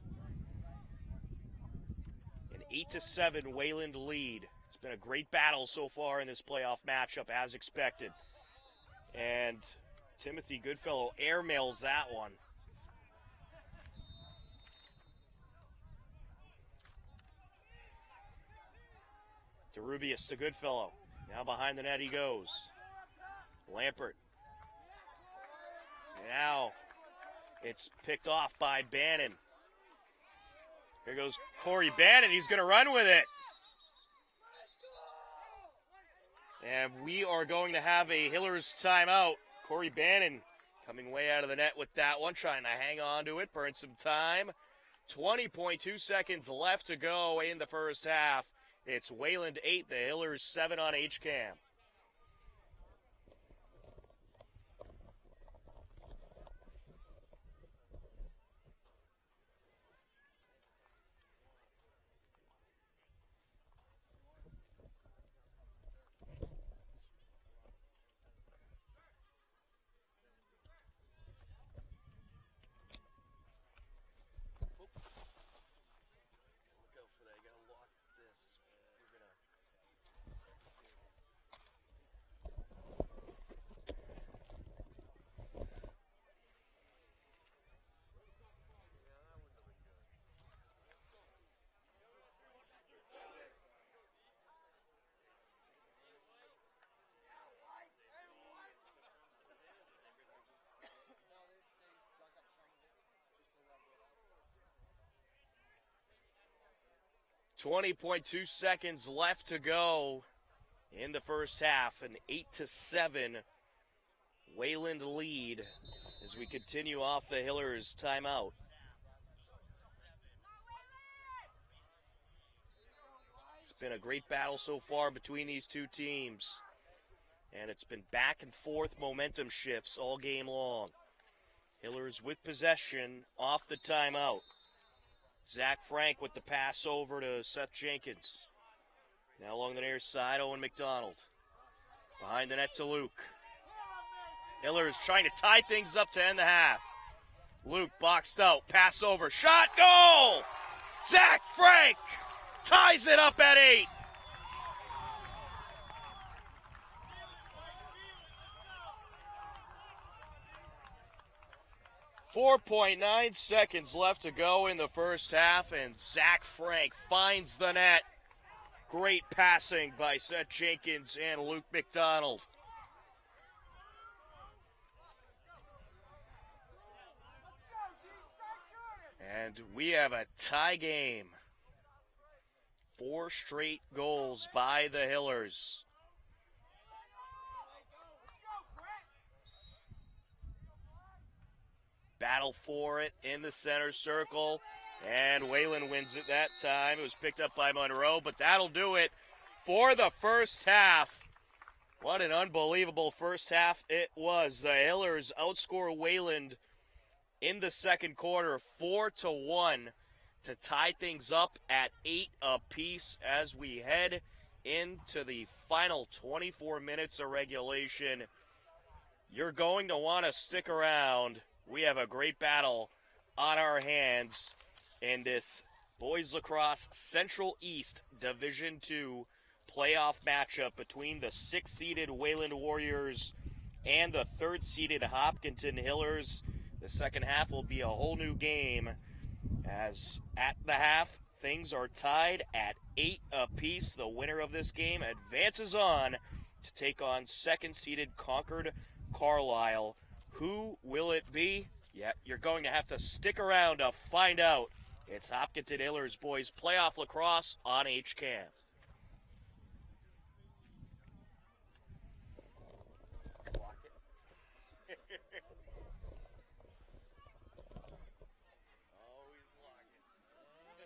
An 8-7 Wayland lead. It's been a great battle so far in this playoff matchup, as expected. And Timothy Goodfellow airmails that one. DeRubius to Goodfellow. Now behind the net he goes. Lampert. Now it's picked off by Bannon. Here goes Corey Bannon. He's going to run with it. And we are going to have a Hillers timeout. Corey Bannon coming way out of the net with that one, trying to hang on to it, burn some time. 20.2 seconds left to go in the first half. It's Wayland 8, the Hillers 7 on HCAM. Look out for that. You gotta lock this. You're gonna 20.2 seconds left to go in the first half. An 8-7 Wayland lead as we continue off the Hillers timeout. It's been a great battle so far between these two teams. And it's been back and forth momentum shifts all game long. Hillers with possession off the timeout. Zach Frank with the pass over to Seth Jenkins. Now along the near side, Owen McDonald. Behind the net to Luke. Hillers trying to tie things up to end the half. Luke boxed out, pass over, shot, goal! Zach Frank ties it up at 8. .9 seconds left to go in the first half, and Zach Frank finds the net. Great passing by Seth Jenkins and Luke McDonald. And we have a tie game. 4 straight goals by the Hillers. Battle for it in the center circle, and Wayland wins it that time. It was picked up by Monroe, but that'll do it for the first half. What an unbelievable first half it was. The Hillers outscore Wayland in the second quarter 4-1 to tie things up at 8 apiece as we head into the final 24 minutes of regulation. You're going to want to stick around. We have a great battle on our hands in this Boys Lacrosse Central East Division II playoff matchup between the 6th-seeded Wayland Warriors and the 3rd-seeded Hopkinton Hillers. The second half will be a whole new game, as at the half, things are tied at 8 apiece. The winner of this game advances on to take on 2nd-seeded Concord Carlisle. Who will it be? Yeah, you're going to have to stick around to find out. It's Hopkinton Hillers Boys Playoff Lacrosse on HCAM. Always lock it.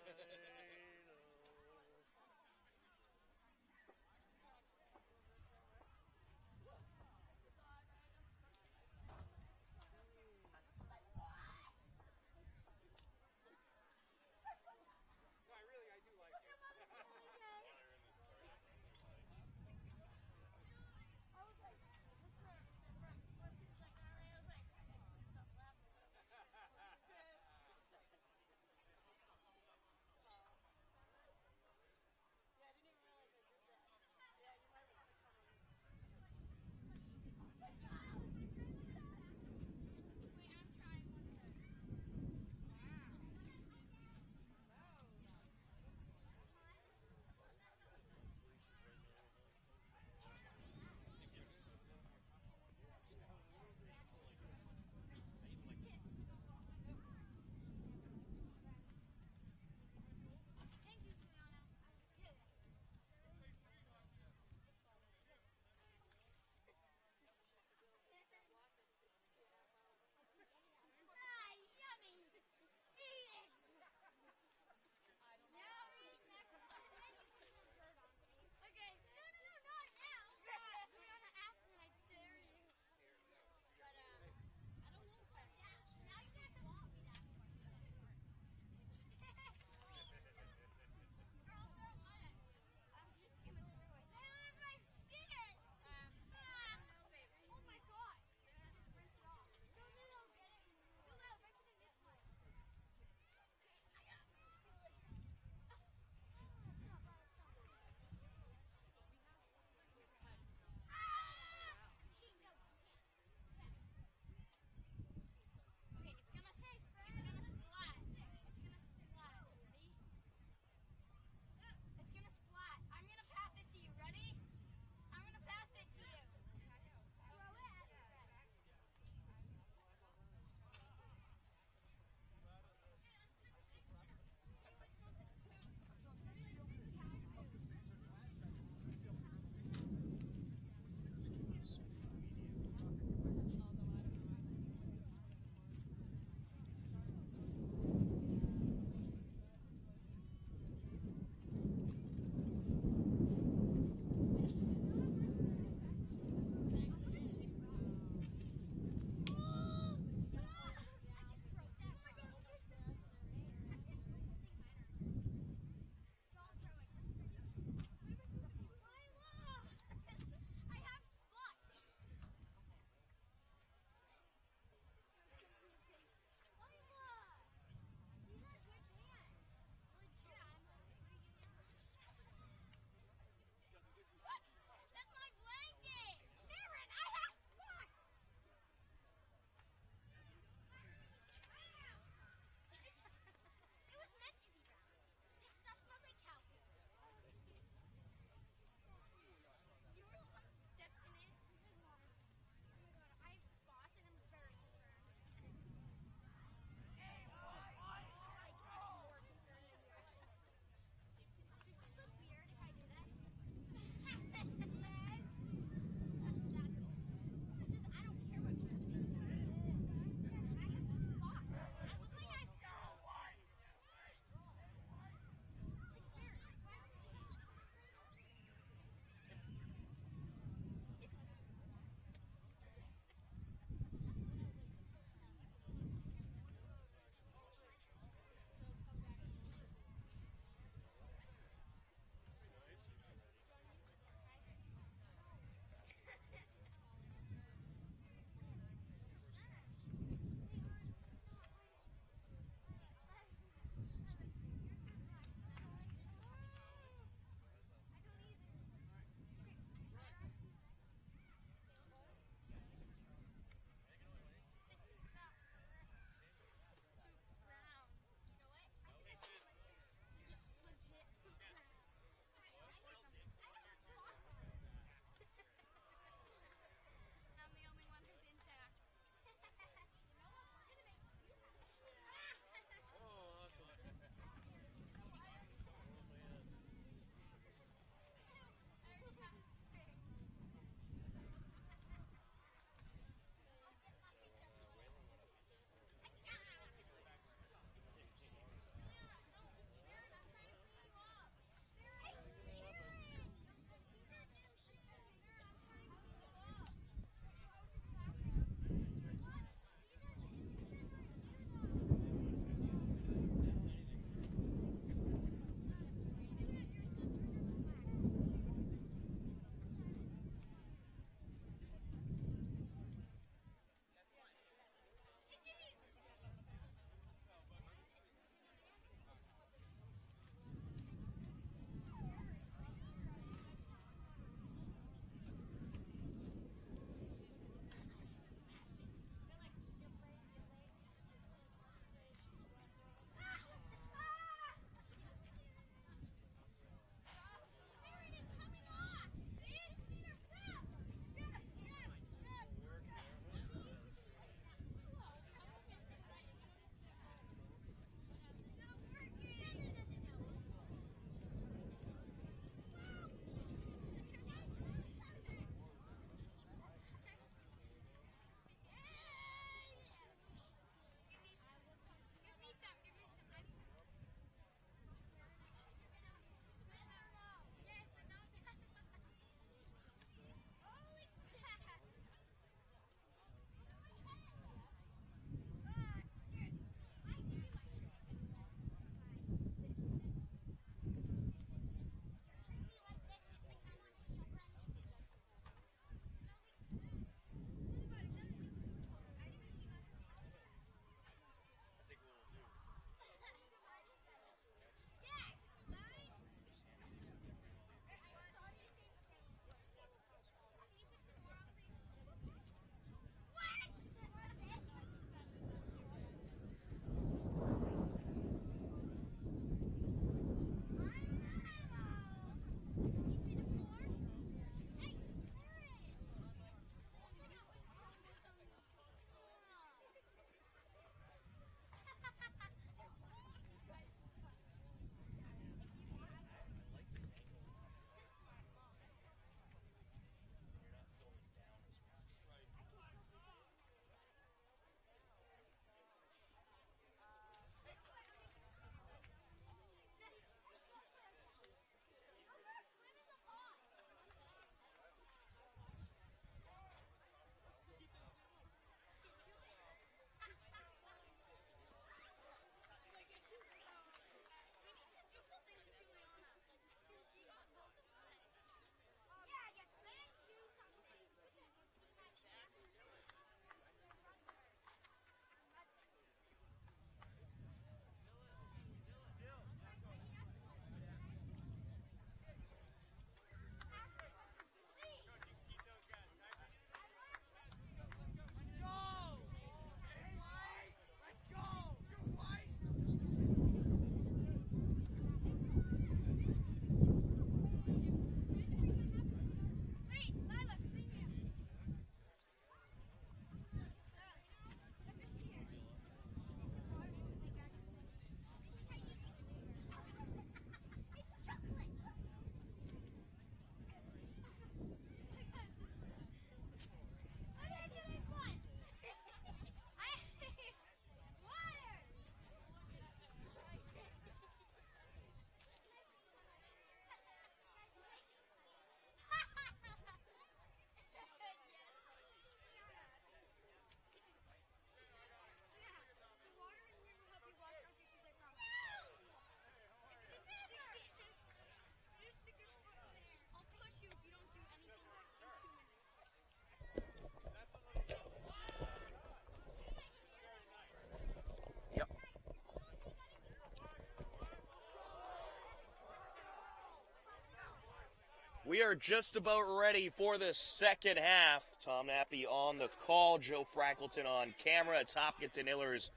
We are just about ready for the second half. Tom Nappy on the call, Joe Frankleton on camera. It's Hopkinton Hillers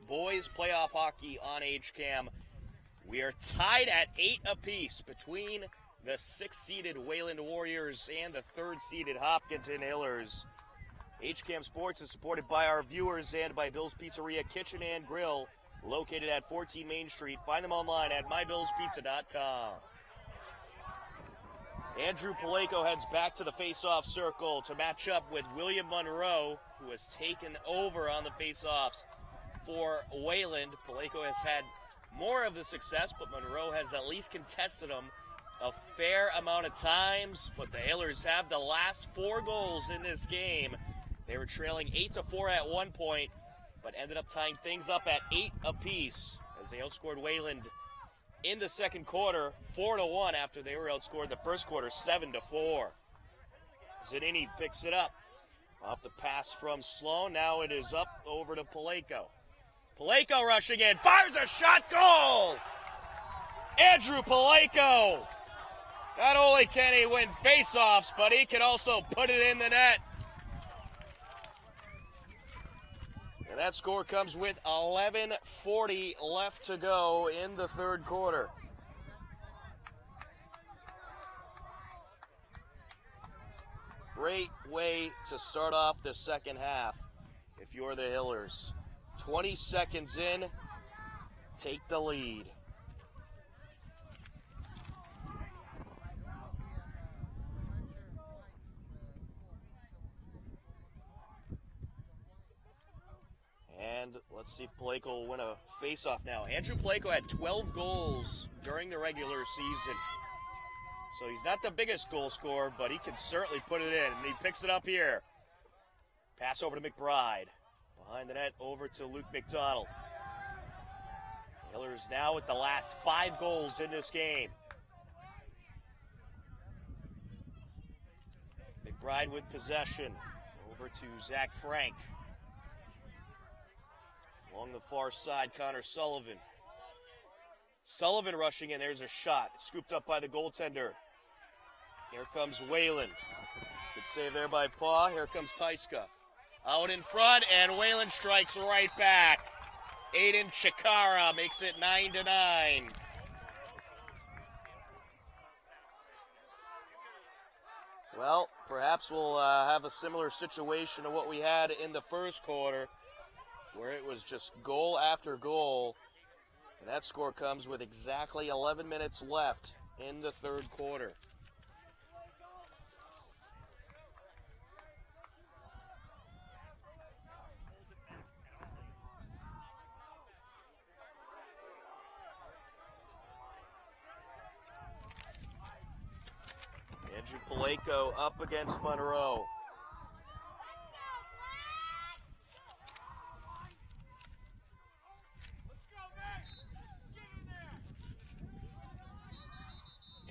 boys playoff hockey on HCAM. We are tied at 8 apiece between the 6th-seeded Wayland Warriors and the 3rd-seeded Hopkinton Hillers. HCAM Sports is supported by our viewers and by Bill's Pizzeria Kitchen and Grill, located at 14 Main Street. Find them online at mybillspizza.com. Andrew Paleko heads back to the face-off circle to match up with William Monroe, who has taken over on the face-offs for Wayland. Paleko has had more of the success, but Monroe has at least contested them a fair amount of times. But the Hillers have the last 4 goals in this game. They were trailing 8-4 at one point, but ended up tying things up at 8 apiece as they outscored Wayland in the second quarter 4-1 after they were outscored the first quarter 7-4. Zanini picks it up off the pass from Sloan. Now it is up over to Paleko. Paleko rushing in, fires a shot, goal! Andrew Paleko. Not only can he win faceoffs, but he can also put it in the net. And that score comes with 11:40 left to go in the third quarter. Great way to start off the second half if you're the Hillers. 20 seconds in, take the lead. And let's see if Paleko will win a face-off now. Andrew Paleko had 12 goals during the regular season. So he's not the biggest goal scorer, but he can certainly put it in. And he picks it up here. Pass over to McBride. Behind the net, over to Luke McDonald. The Hillers now with the last 5 goals in this game. McBride with possession. Over to Zach Frank. Along the far side, Connor Sullivan. Sullivan rushing in. There's a shot. Scooped up by the goaltender. Here comes Wayland. Good save there by Paw. Here comes Tyska. Out in front, and Wayland strikes right back. Aiden Chikara makes it 9-9. Well, perhaps we'll have a similar situation to what we had in the first quarter, where it was just goal after goal. And that score comes with exactly 11 minutes left in the third quarter. Andrew Paleko up against Monroe.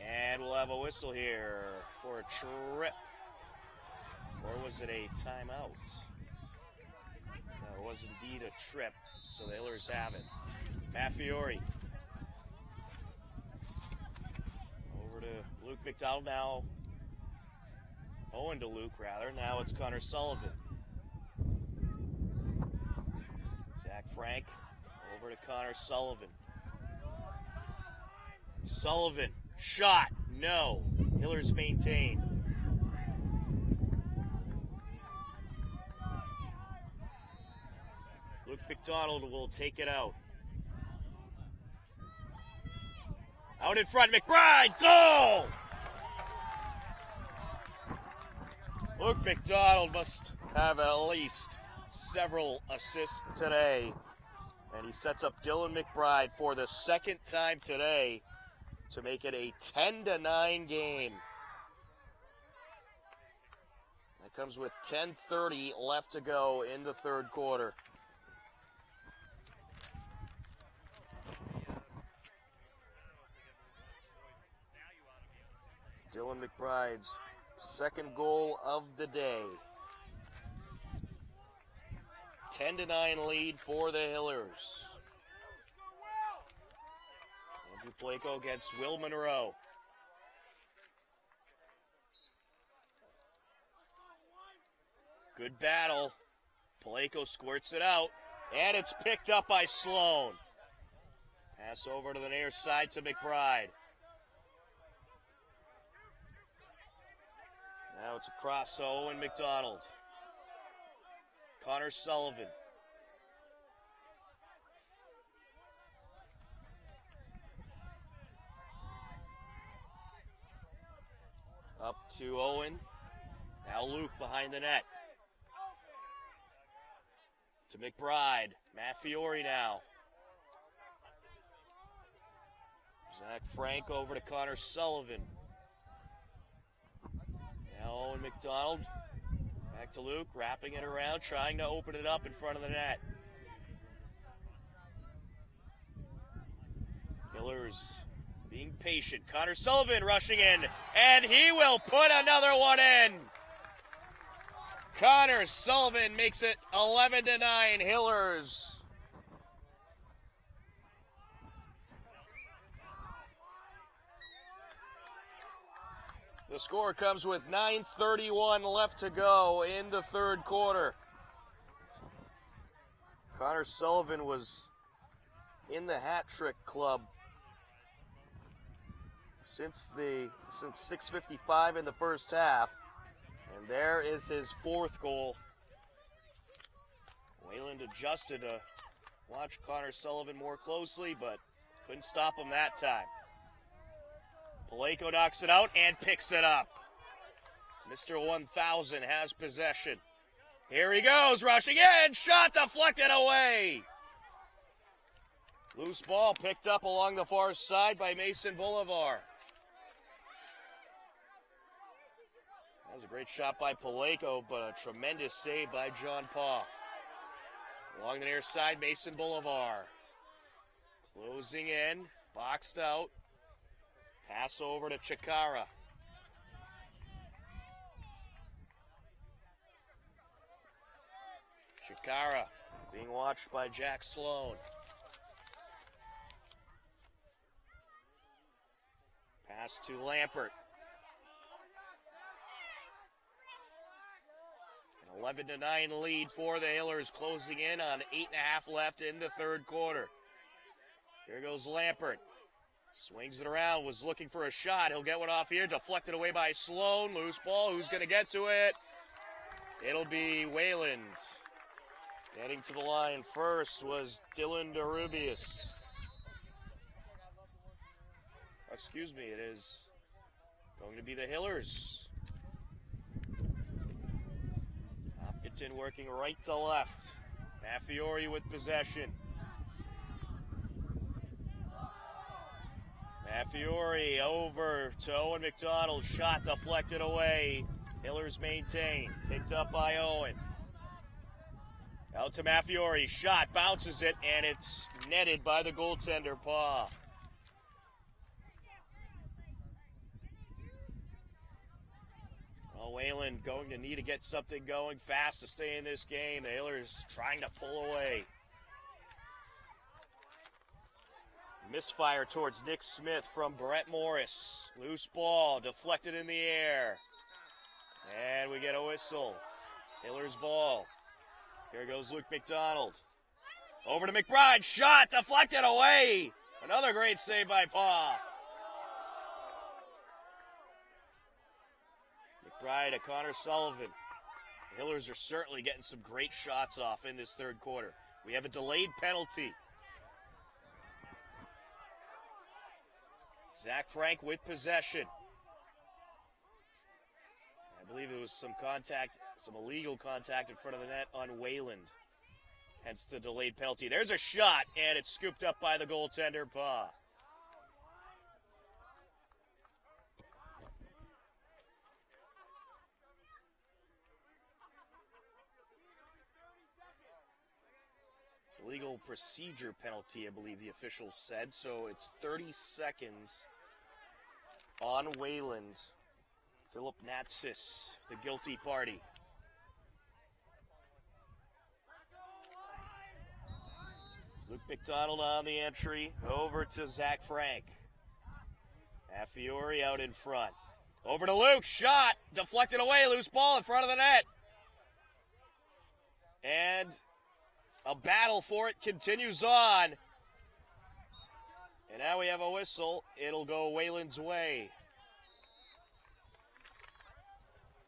And we'll have a whistle here for a trip. Or was it a timeout? No, it was indeed a trip. So the Hillers have it. Matt Fiore. Over to Luke McDonald now. Owen to Luke, rather. Now it's Connor Sullivan. Zach Frank. Over to Connor Sullivan. Sullivan. Shot. No. Hillers maintain. Luke McDonald will take it out. Out in front, McBride. Goal! Luke McDonald must have at least several assists today. And he sets up Dylan McBride for the second time today to make it a 10-9 game. That comes with 10:30 left to go in the third quarter. It's Dylan McBride's second goal of the day. 10-9 lead for the Hillers. Andrew Paleko against Will Monroe. Good battle. Paleko squirts it out, and it's picked up by Sloan. Pass over to the near side to McBride. Now it's across to Owen McDonald. Connor Sullivan. Up to Owen. Now Luke behind the net. To McBride. Matt Fiore now. Zach Frank over to Connor Sullivan. Now Owen McDonald. Back to Luke, wrapping it around, trying to open it up in front of the net. Hillers being patient. Connor Sullivan rushing in, and he will put another one in. Connor Sullivan makes it 11-9 Hillers. The score comes with 9:31 left to go in the third quarter. Connor Sullivan was in the hat trick club since 6:55 in the first half. And there is his fourth goal. Wayland adjusted to watch Connor Sullivan more closely, but couldn't stop him that time. Paleko knocks it out and picks it up. Mr. 1000 has possession. Here he goes, rushing in, shot deflected away. Loose ball picked up along the far side by Mason Bolivar. That was a great shot by Paleko, but a tremendous save by John Paw. Along the near side, Mason Bolivar. Closing in, boxed out. Pass over to Chikara. Chikara being watched by Jack Sloan. Pass to Lampert. An 11-9 lead for the Hillers, closing in on 8.5 left in the third quarter. Here goes Lampert. Swings it around, was looking for a shot. He'll get one off here, deflected away by Sloan. Loose ball, who's going to get to it? It'll be Wayland. Getting to the line first was Dylan DeRubius. Excuse me, it is going to be the Hillers. Hopkinton working right to left. Matt Fiore with possession. Matt Fiore over to Owen McDonald. Shot deflected away. Hillers maintain. Picked up by Owen. Out to Matt Fiore. Shot, bounces it, and it's netted by the goaltender, Paw. Well, Wayland going to need to get something going fast to stay in this game. The Hillers trying to pull away. Misfire towards Nick Smith from Brett Morris. Loose ball, deflected in the air. And we get a whistle. Hillers ball. Here goes Luke McDonald. Over to McBride. Shot, deflected away. Another great save by Paw. McBride to Connor Sullivan. The Hillers are certainly getting some great shots off in this third quarter. We have a delayed penalty. Zach Frank with possession. I believe it was some illegal contact in front of the net on Wayland. Hence the delayed penalty. There's a shot, and it's scooped up by the goaltender, Paw. It's a legal procedure penalty, I believe the officials said, so it's 30 seconds on Wayland. Philip Natsis, the guilty party. Luke McDonald on the entry, over to Zach Frank. Matt Fiore out in front. Over to Luke, shot, deflected away, loose ball in front of the net. And a battle for it continues on. And now we have a whistle. It'll go Wayland's way.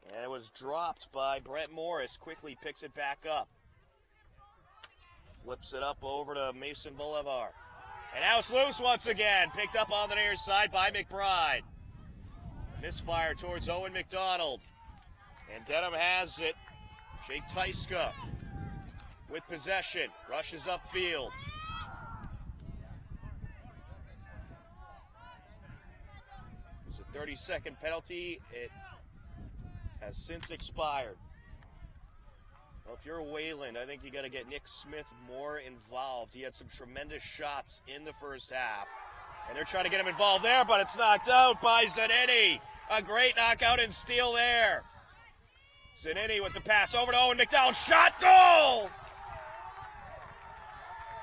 And it was dropped by Brett Morris. Quickly picks it back up. Flips it up over to Mason Bolivar. And now it's loose once again. Picked up on the near side by McBride. Misfire towards Owen McDonald. And Dedham has it. Jake Tyska with possession. Rushes upfield. There's a 30-second penalty. It has since expired. Well, if you're Wayland, I think you got to get Nick Smith more involved. He had some tremendous shots in the first half. And they're trying to get him involved there, but it's knocked out by Zanetti. A great knockout and steal there. Zanetti with the pass over to Owen McDonald. Shot, goal!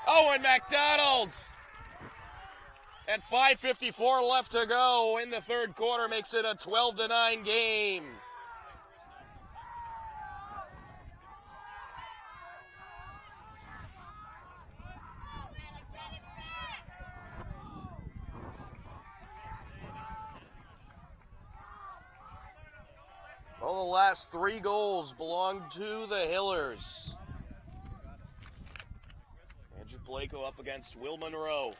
Owen McDonald. At 5:54 left to go in the third quarter, makes it a 12-9 game. Well, the last 3 goals belong to the Hillers. Andrew Paleko up against Will Monroe.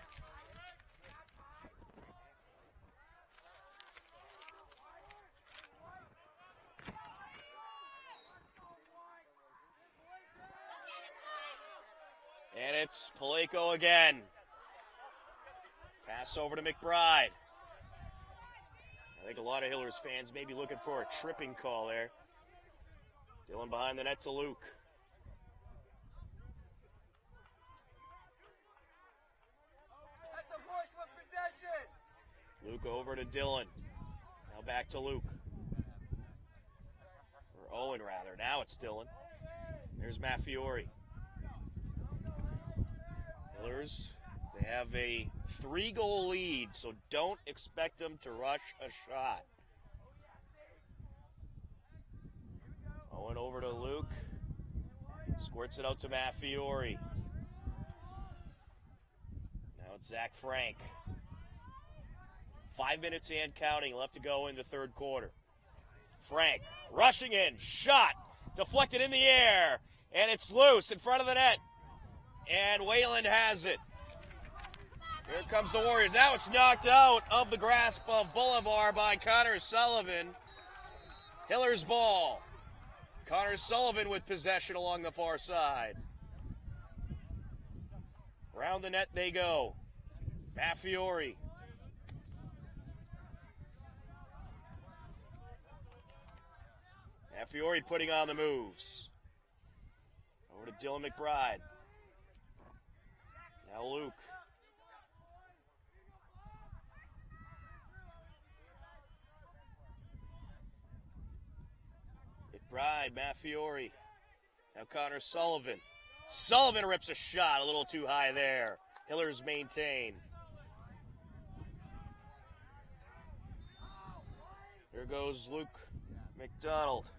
And it's Paleko again. Pass over to McBride. I think a lot of Hillers fans may be looking for a tripping call there. Dylan behind the net to Luke. That's a push with possession. Luke over to Dylan. Now back to Luke. Or Owen, rather. Now it's Dylan. There's Matt Fiore. Hillers, they have a 3-goal lead, so don't expect them to rush a shot. Owen over to Luke. Squirts it out to Matt Fiore. Now it's Zach Frank. 5 minutes and counting left to go in the third quarter. Frank rushing in. Shot. Deflected in the air. And it's loose in front of the net. And Wayland has it. Here comes the Warriors. Now it's knocked out of the grasp of Bolivar by Connor Sullivan. Hiller's ball. Connor Sullivan with possession along the far side. Round the net they go. Matt Fiore. Matt Fiore putting on the moves. Over to Dylan McBride. Now Luke. McBride, Matt Fiore. Now Connor Sullivan. Sullivan rips a shot a little too high there. Hillers maintain. Here goes Luke McDonald.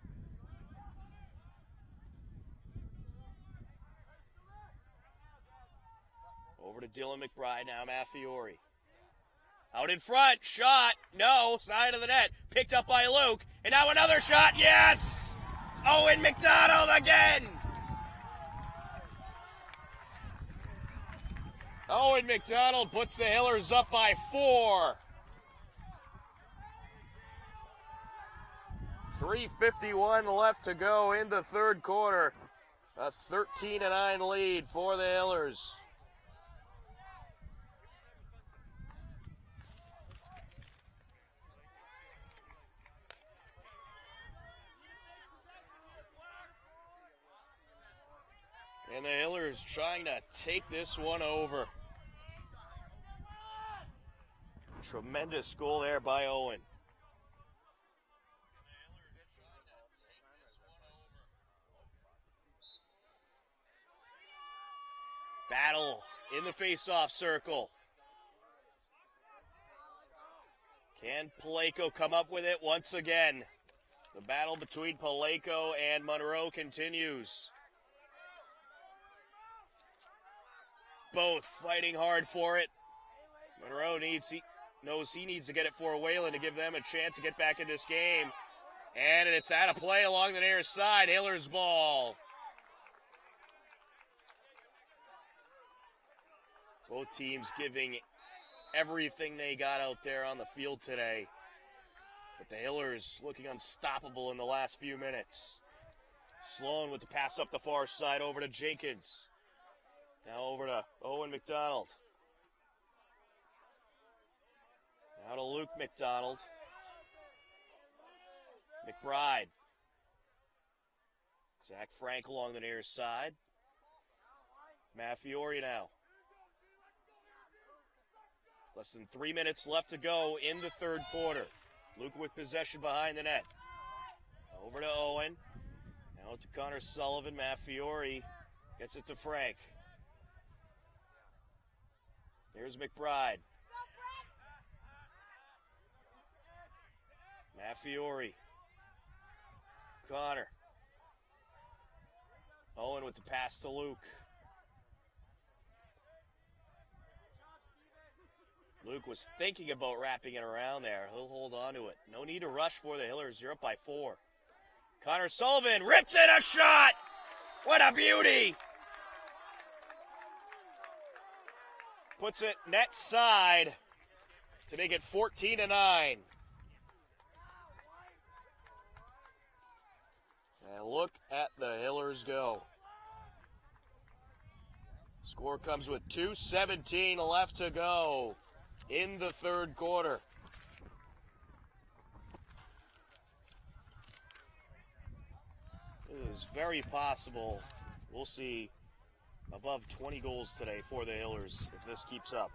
Over to Dylan McBride, now Matt Fiore. Out in front, shot, no, side of the net. Picked up by Luke, and now another shot, yes! Owen McDonald again! Owen McDonald puts the Hillers up by 4. 3:51 left to go in the third quarter. A 13-9 lead for the Hillers. And the Hillers trying to take this one over. Tremendous goal there by Owen. Battle in the face-off circle. Can Paleko come up with it once again? The battle between Paleko and Monroe continues. both fighting hard for it. Monroe knows he needs to get it for Wayland to give them a chance to get back in this game. And it's out of play along the near side. Hiller's ball. Both teams giving everything they got out there on the field today. But the Hillers looking unstoppable in the last few minutes. Sloan with the pass up the far side over to Jenkins. Now over to Owen McDonald. Now to Luke McDonald. McBride. Zach Frank along the near side. Matt Fiore now. Less than 3 minutes left to go in the third quarter. Luke with possession behind the net. Over to Owen. Now to Connor Sullivan. Matt Fiore gets it to Frank. Here's McBride. Matt Fiore. Connor. Owen with the pass to Luke. Luke was thinking about wrapping it around there. He'll hold on to it. No need to rush for the Hillers. You're up by 4. Connor Sullivan rips in a shot. What a beauty. Puts it net side to make it 14-9. And look at the Hillers go. Score comes with 2:17 left to go in the third quarter. It is very possible we'll see above 20 goals today for the Hillers if this keeps up.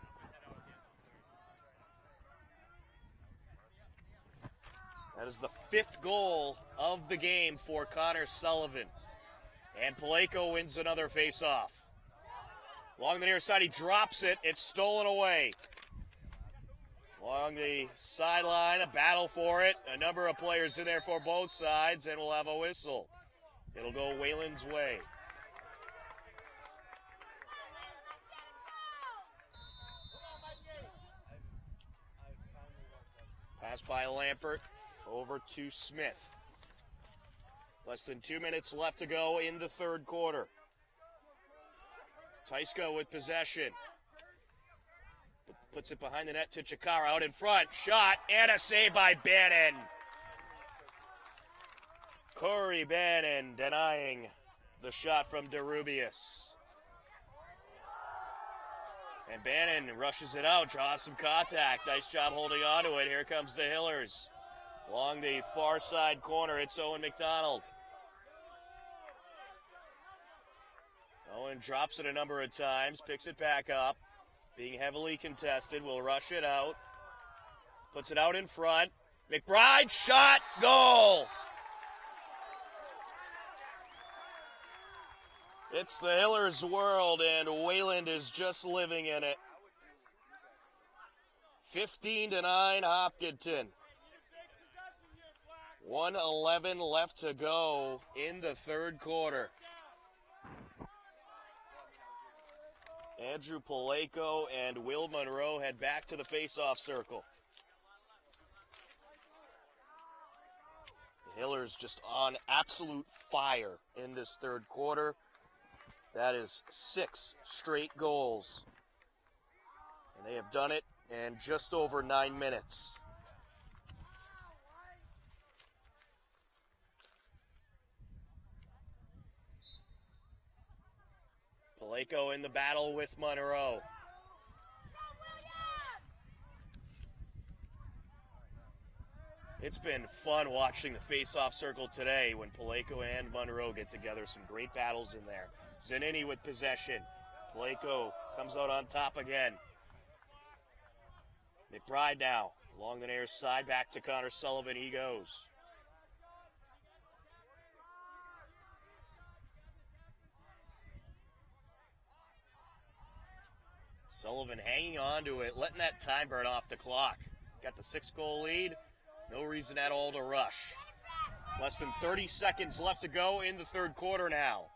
That is the 5th goal of the game for Connor Sullivan. And Paleko wins another face-off. Along the near side, he drops it. It's stolen away. Along the sideline, a battle for it. A number of players in there for both sides, and we'll have a whistle. It'll go Wayland's way. Pass by Lampert. Over to Smith. Less than 2 minutes left to go in the third quarter. Tysko with possession. Puts it behind the net to Chikara. Out in front. Shot and a save by Bannon. Corey Bannon denying the shot from DeRubius. And Bannon rushes it out. Draws some contact. Nice job holding on to it. Here comes the Hillers. Along the far side corner, it's Owen McDonald. Owen drops it a number of times, picks it back up. Being heavily contested, will rush it out. Puts it out in front. McBride, shot, goal! It's the Hillers' world, and Wayland is just living in it. 15-9 Hopkinton. 1:11 left to go in the third quarter. Andrew Paleko and Will Monroe head back to the face-off circle. The Hillers just on absolute fire in this third quarter. That is 6 straight goals. And they have done it in just over 9 minutes. Paleko in the battle with Monroe. It's been fun watching the face-off circle today when Paleko and Monroe get together. Some great battles in there. Zanini with possession. Paleko comes out on top again. McBride now along the near side. Back to Connor Sullivan. He goes. Sullivan hanging on to it, letting that time burn off the clock. Got the 6-goal lead. No reason at all to rush. Less than 30 seconds left to go in the third quarter now.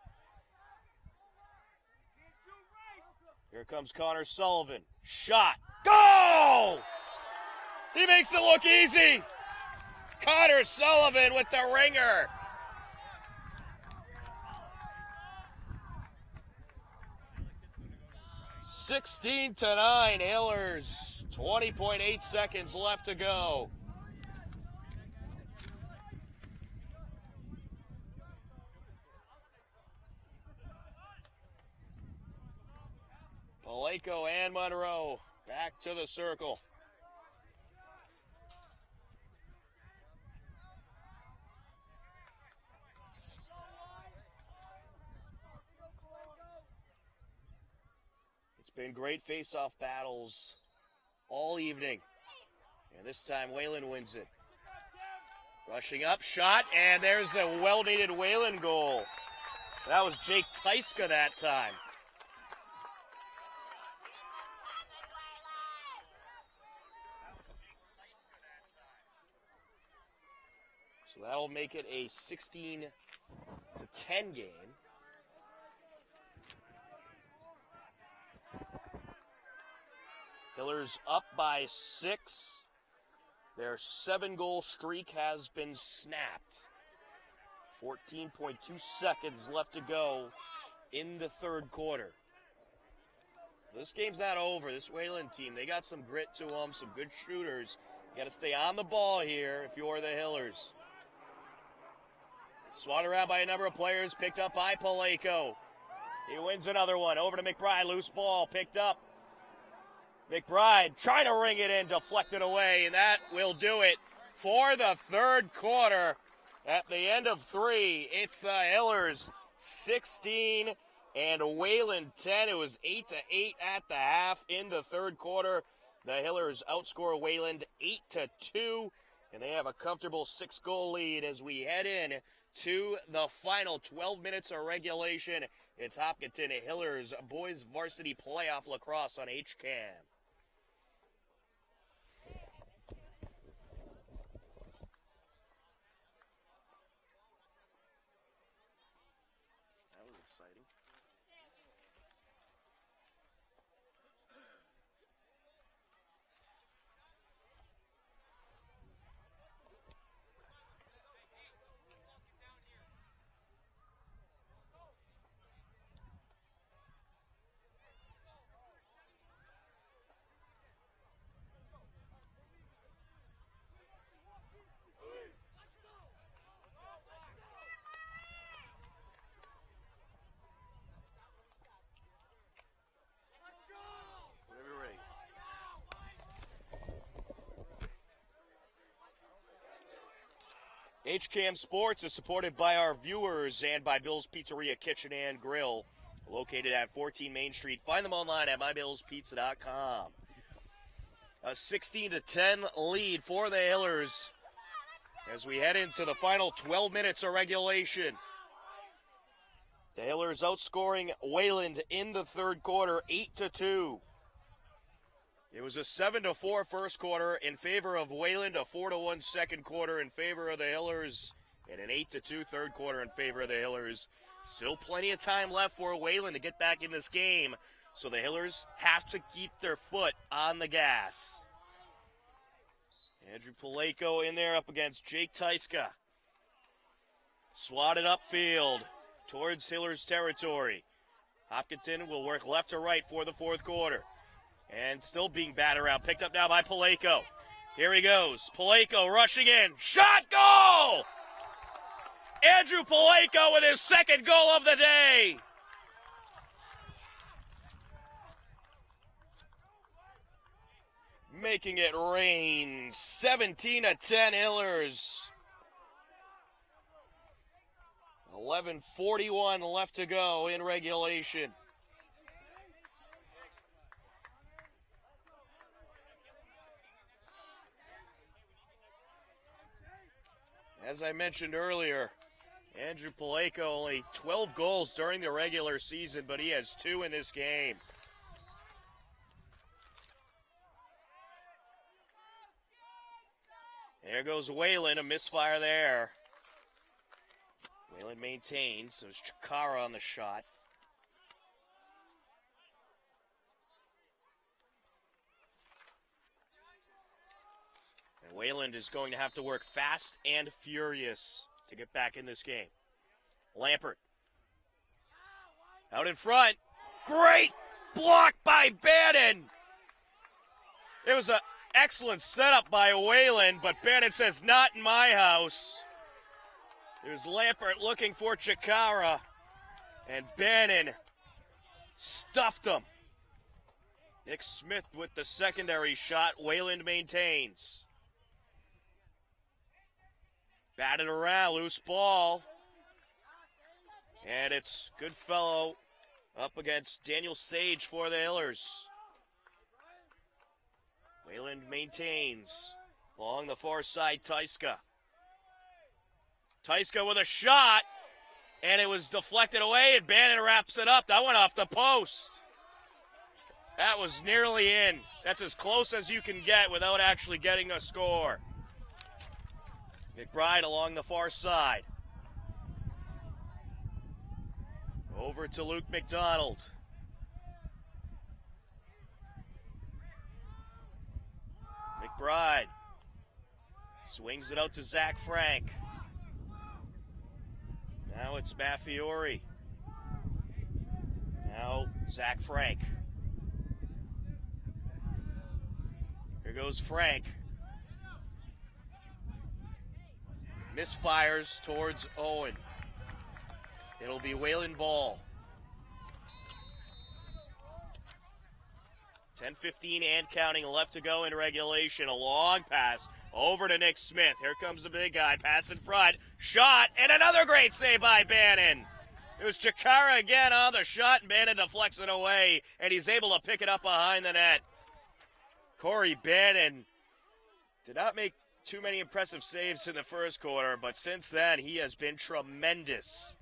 Here comes Connor Sullivan. Shot. Goal! He makes it look easy. Connor Sullivan with the ringer. (16-9) Hillers. 20.8 seconds left to go. Paleko and Monroe back to the circle. It's been great face-off battles all evening. And this time Wayland wins it. Rushing up, shot, and there's a well-needed Wayland goal. That was Jake Tyska that time. So that'll make it a 16-10 game. Hillers up by 6. Their 7-goal streak has been snapped. 14.2 seconds left to go in the third quarter. This game's not over. This Wayland team, they got some grit to them, some good shooters. You got to stay on the ball here if you're the Hillers. Swatted around by a number of players, picked up by Paleko. He wins another one. Over to McBride, loose ball, picked up. McBride trying to ring it in, deflected away, and that will do it for the third quarter. At the end of 3, it's the Hillers 16 and Wayland 10. It was 8-8 at the half in the third quarter. The Hillers outscore Wayland 8-2, and they have a comfortable 6-goal lead as we head in to the final 12 minutes of regulation. It's Hopkinton Hillers Boys Varsity Playoff Lacrosse on HCAM. That was exciting. Whenever you're ready. HCAM Sports is supported by our viewers and by Bill's Pizzeria Kitchen and Grill, located at 14 Main Street. Find them online at mybillspizza.com. A 16-10 lead for the Hillers as we head into the final 12 minutes of regulation. The Hillers outscoring Wayland in the third quarter 8-2. It was a 7-4 first quarter in favor of Wayland, a 4-1 second quarter in favor of the Hillers, and an 8-2 third quarter in favor of the Hillers. Still plenty of time left for Wayland to get back in this game, so the Hillers have to keep their foot on the gas. Andrew Paleko in there up against Jake Tyska. Swatted upfield towards Hillers territory. Hopkinton will work left to right for the fourth quarter. And still being batted around. Picked up now by Paleko. Here he goes. Paleko rushing in. Shot, goal! Andrew Paleko with his second goal of the day. Making it rain. 17-10 Hillers. 11:41 left to go in regulation. As I mentioned earlier, Andrew Paleko only 12 goals during the regular season, but he has 2 in this game. There goes Wayland, a misfire there. Wayland maintains. There's Chikara on the shot. Wayland is going to have to work fast and furious to get back in this game. Lampert. Out in front. Great block by Bannon. It was an excellent setup by Wayland, but Bannon says, not in my house. It was Lampert looking for Chikara, and Bannon stuffed him. Nick Smith with the secondary shot. Wayland maintains. Batted around, loose ball. And it's Goodfellow up against Daniel Sage for the Hillers. Wayland maintains. Along the far side, Tyska. Tyska with a shot, and it was deflected away, and Bannon wraps it up. That went off the post. That was nearly in. That's as close as you can get without actually getting a score. McBride along the far side. Over to Luke McDonald. McBride swings it out to Zach Frank. Now it's Maffiori. Now Zach Frank. Here goes Frank. Misfires towards Owen. It'll be Wayland ball. 10:15 and counting left to go in regulation. A long pass over to Nick Smith. Here comes the big guy. Pass in front. Shot, and another great save by Bannon. It was Chikara again on the shot, and Bannon deflects it away, and he's able to pick it up behind the net. Corey Bannon did not make too many impressive saves in the first quarter, but since then he has been tremendous.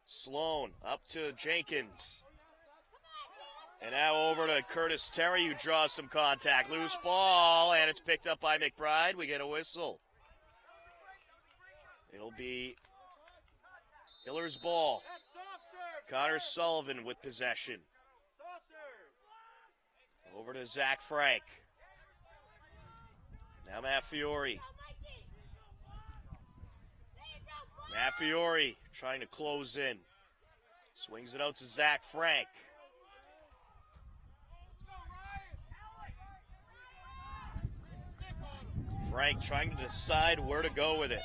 Sloan up to Jenkins. And now over to Curtis Terry, who draws some contact. Loose ball, and it's picked up by McBride. We get a whistle. It'll be Hiller's ball. Connor Sullivan with possession. Over to Zach Frank. Now Maffiori. Maffiori trying to close in. Swings it out to Zach Frank. Frank trying to decide where to go with it.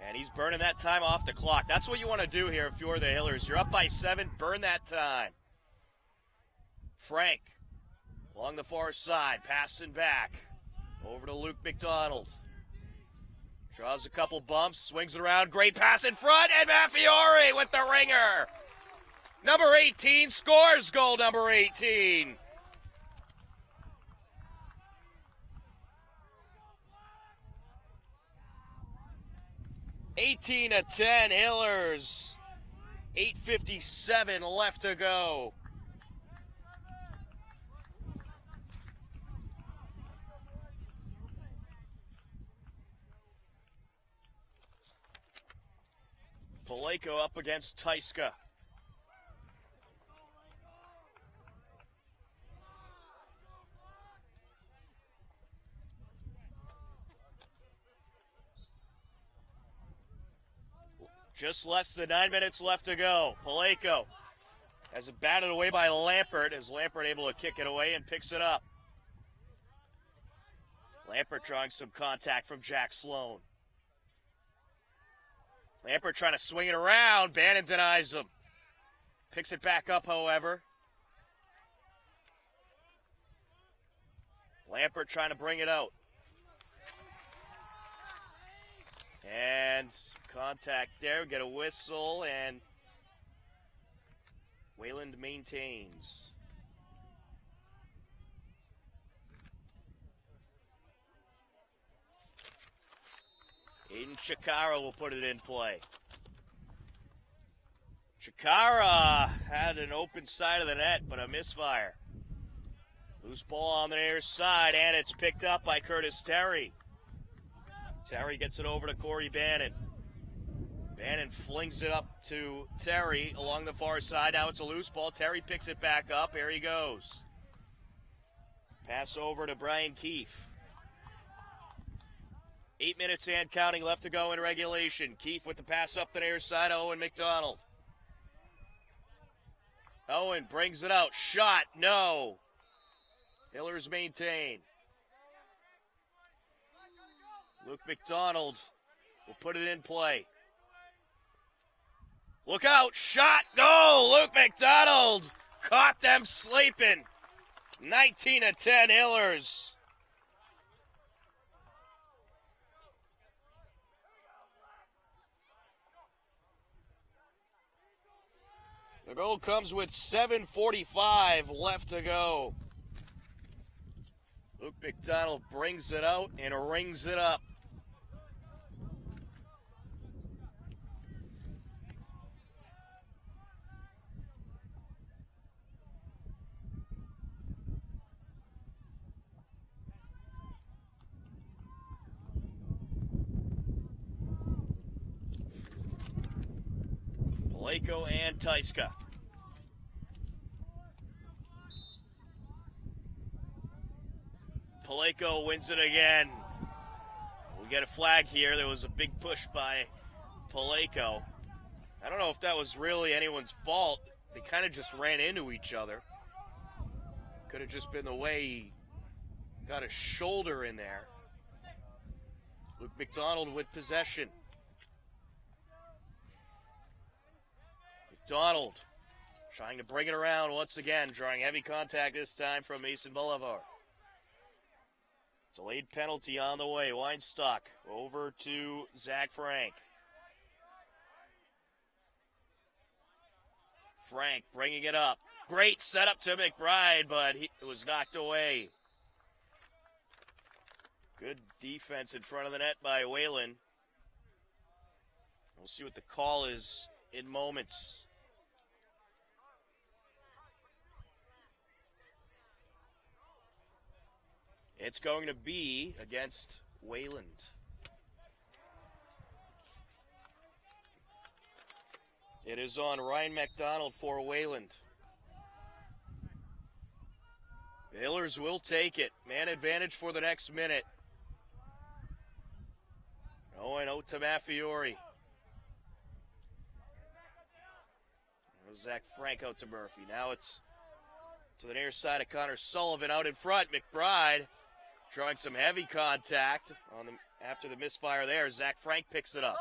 And he's burning that time off the clock. That's what you want to do here if you're the Hillers. You're up by 7, burn that time. Frank along the far side, passing back. Over to Luke McDonald. Draws a couple bumps, swings it around, great pass in front, and Maffiori with the ringer. Number 18 scores goal number 18. (18-10) Hillers. 8:57 left to go. Paleko up against Tyska. Just less than 9 minutes left to go. Paleko has it batted away by Lampert. Is Lampert able to kick it away and picks it up? Lampert drawing some contact from Jack Sloan. Lampert trying to swing it around. Bannon denies him. Picks it back up, however. Lampert trying to bring it out. And contact there. Get a whistle, and Wayland maintains. Aiden Chikara will put it in play. Chikara had an open side of the net, but a misfire. Loose ball on the near side, and it's picked up by Curtis Terry. Terry gets it over to Corey Bannon. Bannon flings it up to Terry along the far side. Now it's a loose ball. Terry picks it back up. Here he goes. Pass over to Brian Keefe. 8 minutes and counting left to go in regulation. Keefe with the pass up the near side. Owen McDonald. Owen brings it out. Shot. No. Hillers maintain. Luke McDonald will put it in play. Look out. Shot. No. Luke McDonald caught them sleeping. 19-10 Hillers. The goal comes with 7:45 left to go. Luke McDonald brings it out and rings it up. Paleko and Tyska. Paleko wins it again. We get a flag here. There was a big push by Paleko. I don't know if that was really anyone's fault. They kind of just ran into each other. Could have just been the way he got his shoulder in there. Luke McDonald with possession. McDonald trying to bring it around once again, drawing heavy contact this time from Mason Bolivar. Delayed penalty on the way. Weinstock over to Zach Frank. Frank bringing it up. Great setup to McBride, but it was knocked away. Good defense in front of the net by Wayland. We'll see what the call is in moments. It's going to be against Wayland. It is on Ryan McDonald for Wayland. The Hillers will take it. Man advantage for the next minute. Owen out to Maffiori. Zach Frank out to Murphy. Now it's to the near side of Connor Sullivan out in front. McBride drawing some heavy contact on after the misfire there. Zach Frank picks it up.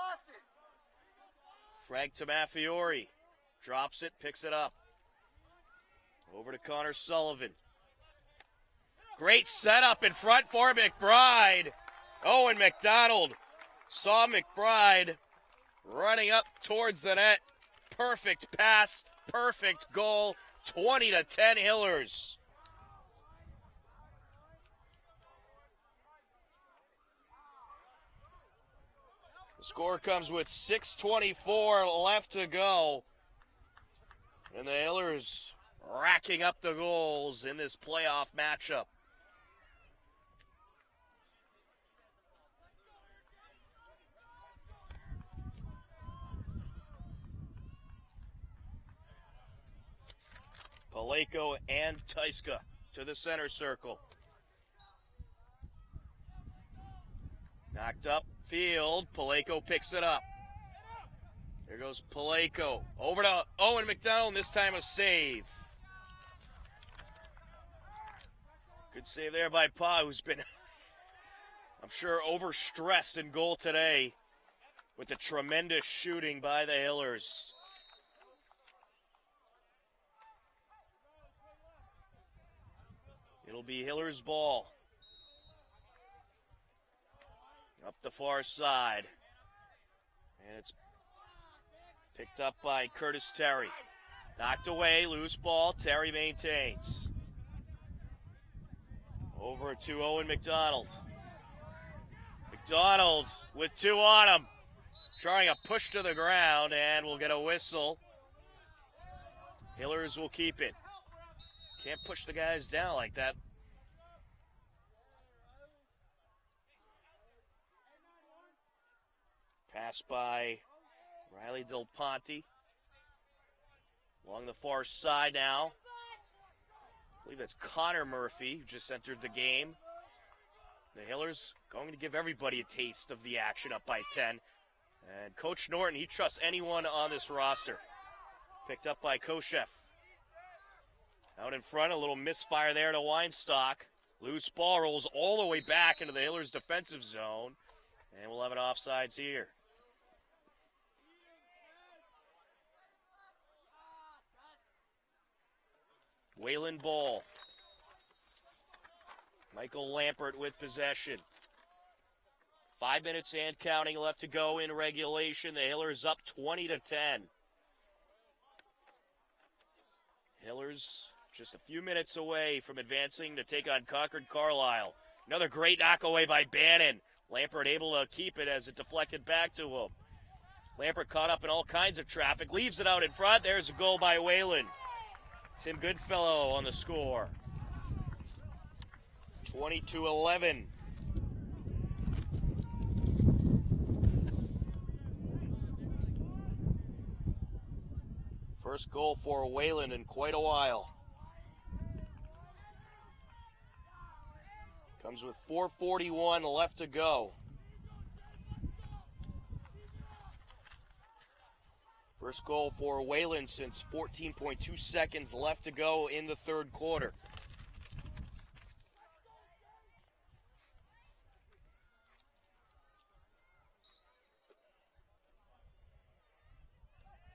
Frank to Maffiori. Drops it, picks it up. Over to Connor Sullivan. Great setup in front for McBride. Owen McDonald saw McBride running up towards the net. Perfect pass, perfect goal. 20-10 Hillers. The score comes with 6:24 left to go. And the Hillers racking up the goals in this playoff matchup. Paleko and Tyska to the center circle. Knocked up field. Paleko picks it up. There goes Paleko. Over to Owen McDonald, this time a save. Good save there by Pa, who's been, I'm sure, overstressed in goal today with the tremendous shooting by the Hillers. It'll be Hillers' ball. Up the far side. And it's picked up by Curtis Terry. Knocked away, loose ball. Terry maintains. Over to Owen McDonald. McDonald with two on him. Trying a push to the ground, and we'll get a whistle. Hillers will keep it. Can't push the guys down like that. Pass by Riley Del Ponte. Along the far side now. I believe that's Connor Murphy, who just entered the game. The Hillers going to give everybody a taste of the action up by 10. And Coach Norton, he trusts anyone on this roster. Picked up by Koshev. Out in front, a little misfire there to Weinstock. Loose ball rolls all the way back into the Hillers' defensive zone. And we'll have an offsides here. Wayland ball. Michael Lampert with possession. 5 minutes and counting left to go in regulation. The Hillers up 20-10. Hillers just a few minutes away from advancing to take on Concord Carlisle. Another great knockaway by Bannon. Lampert able to keep it as it deflected back to him. Lampert caught up in all kinds of traffic, leaves it out in front. There's a goal by Wayland. Tim Goodfellow on the score. 20-11. First goal for Wayland in quite a while. Comes with 4:41 left to go. First goal for Wayland since 14.2 seconds left to go in the third quarter.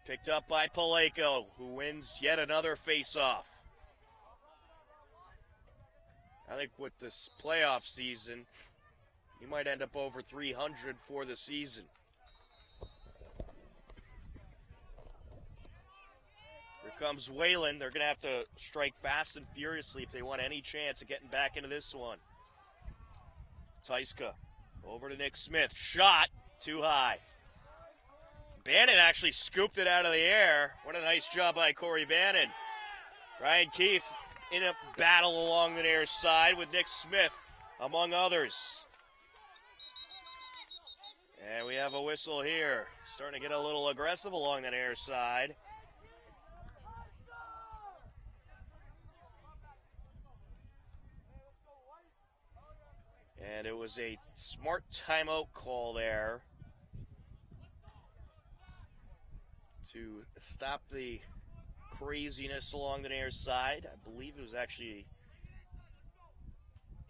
Picked up by Paleko, who wins yet another face-off. I think with this playoff season, you might end up over 300 for the season. Here comes Wayland. They're going to have to strike fast and furiously if they want any chance of getting back into this one. Tyska over to Nick Smith. Shot too high. Bannon actually scooped it out of the air. What a nice job by Corey Bannon. Ryan Keefe in a battle along the near side with Nick Smith, among others. And we have a whistle here. Starting to get a little aggressive along the near side. And it was a smart timeout call there to stop the craziness along the near side. I believe it was actually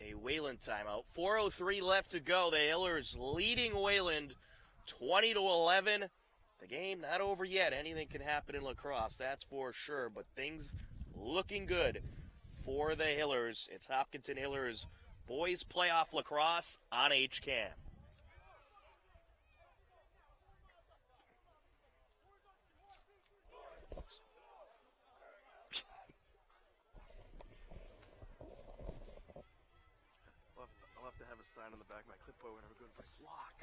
a Wayland timeout. 4:03 left to go. The Hillers leading Wayland 20-11. The game not over yet. Anything can happen in lacrosse, that's for sure. But things looking good for the Hillers. It's Hopkinton Hillers Boys Playoff Lacrosse on HCAM. I'll have to have a sign on the back of my clipboard whenever going for a block.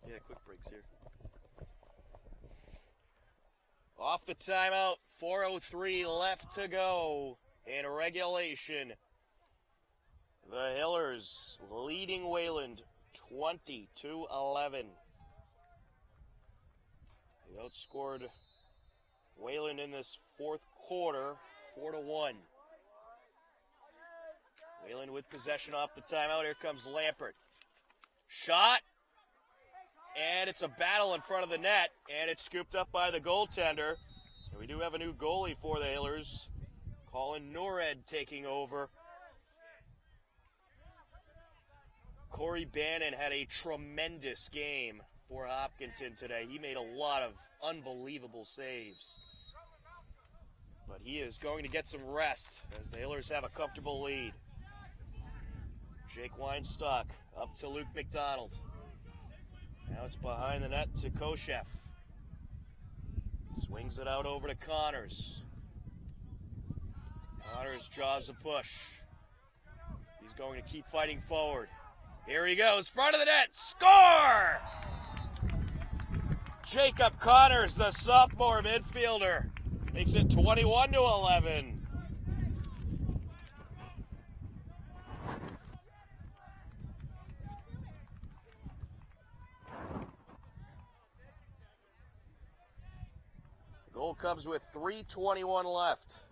Yeah, quick breaks here. Off the timeout, 4:03 left to go in regulation. The Hillers leading Wayland 20-11. They outscored Wayland in this fourth quarter 4-1. Wayland with possession off the timeout. Here comes Lampert. Shot. And it's a battle in front of the net, and it's scooped up by the goaltender. And we do have a new goalie for the Hillers. Colin Nored taking over. Corey Bannon had a tremendous game for Hopkinton today. He made a lot of unbelievable saves. But he is going to get some rest as the Hillers have a comfortable lead. Jake Weinstock up to Luke McDonald. Now it's behind the net to Koshev. Swings it out over to Connors. Connors draws a push. He's going to keep fighting forward. Here he goes, front of the net, score! Jacob Connors, the sophomore midfielder, makes it 21-11. Goal comes with 3:21 left.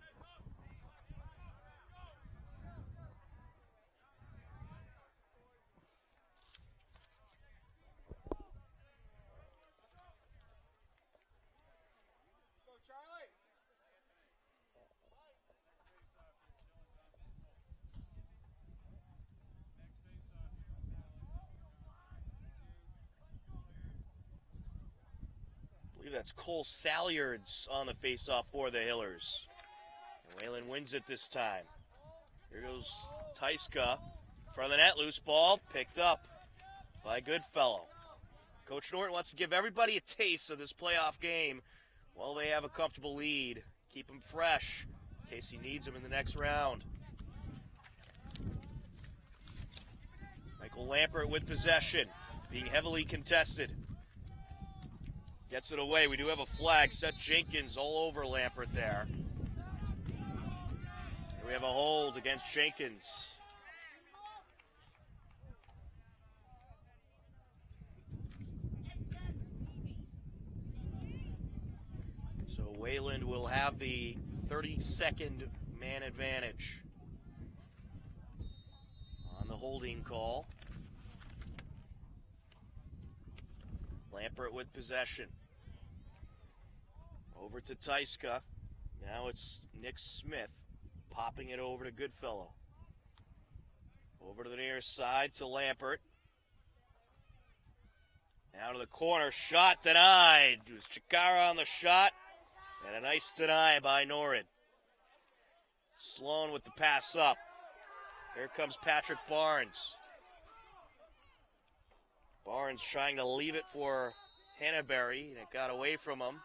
That's Cole Salyards on the faceoff for the Hillers. And Wayland wins it this time. Here goes Tyska. Front of the net, loose ball, picked up by Goodfellow. Coach Norton wants to give everybody a taste of this playoff game while they have a comfortable lead. Keep them fresh in case he needs them in the next round. Michael Lampert with possession, being heavily contested. Gets it away. We do have a flag. Seth Jenkins all over Lampert there. And we have a hold against Jenkins. So Wayland will have the 30-second man advantage on the holding call. Lampert with possession. Over to Tyska. Now it's Nick Smith popping it over to Goodfellow. Over to the near side to Lampert. Now to the corner. Shot denied. It was Chikara on the shot. And a nice deny by Norid. Sloan with the pass up. Here comes Patrick Barnes. Barnes trying to leave it for Hannaberry, and it got away from him.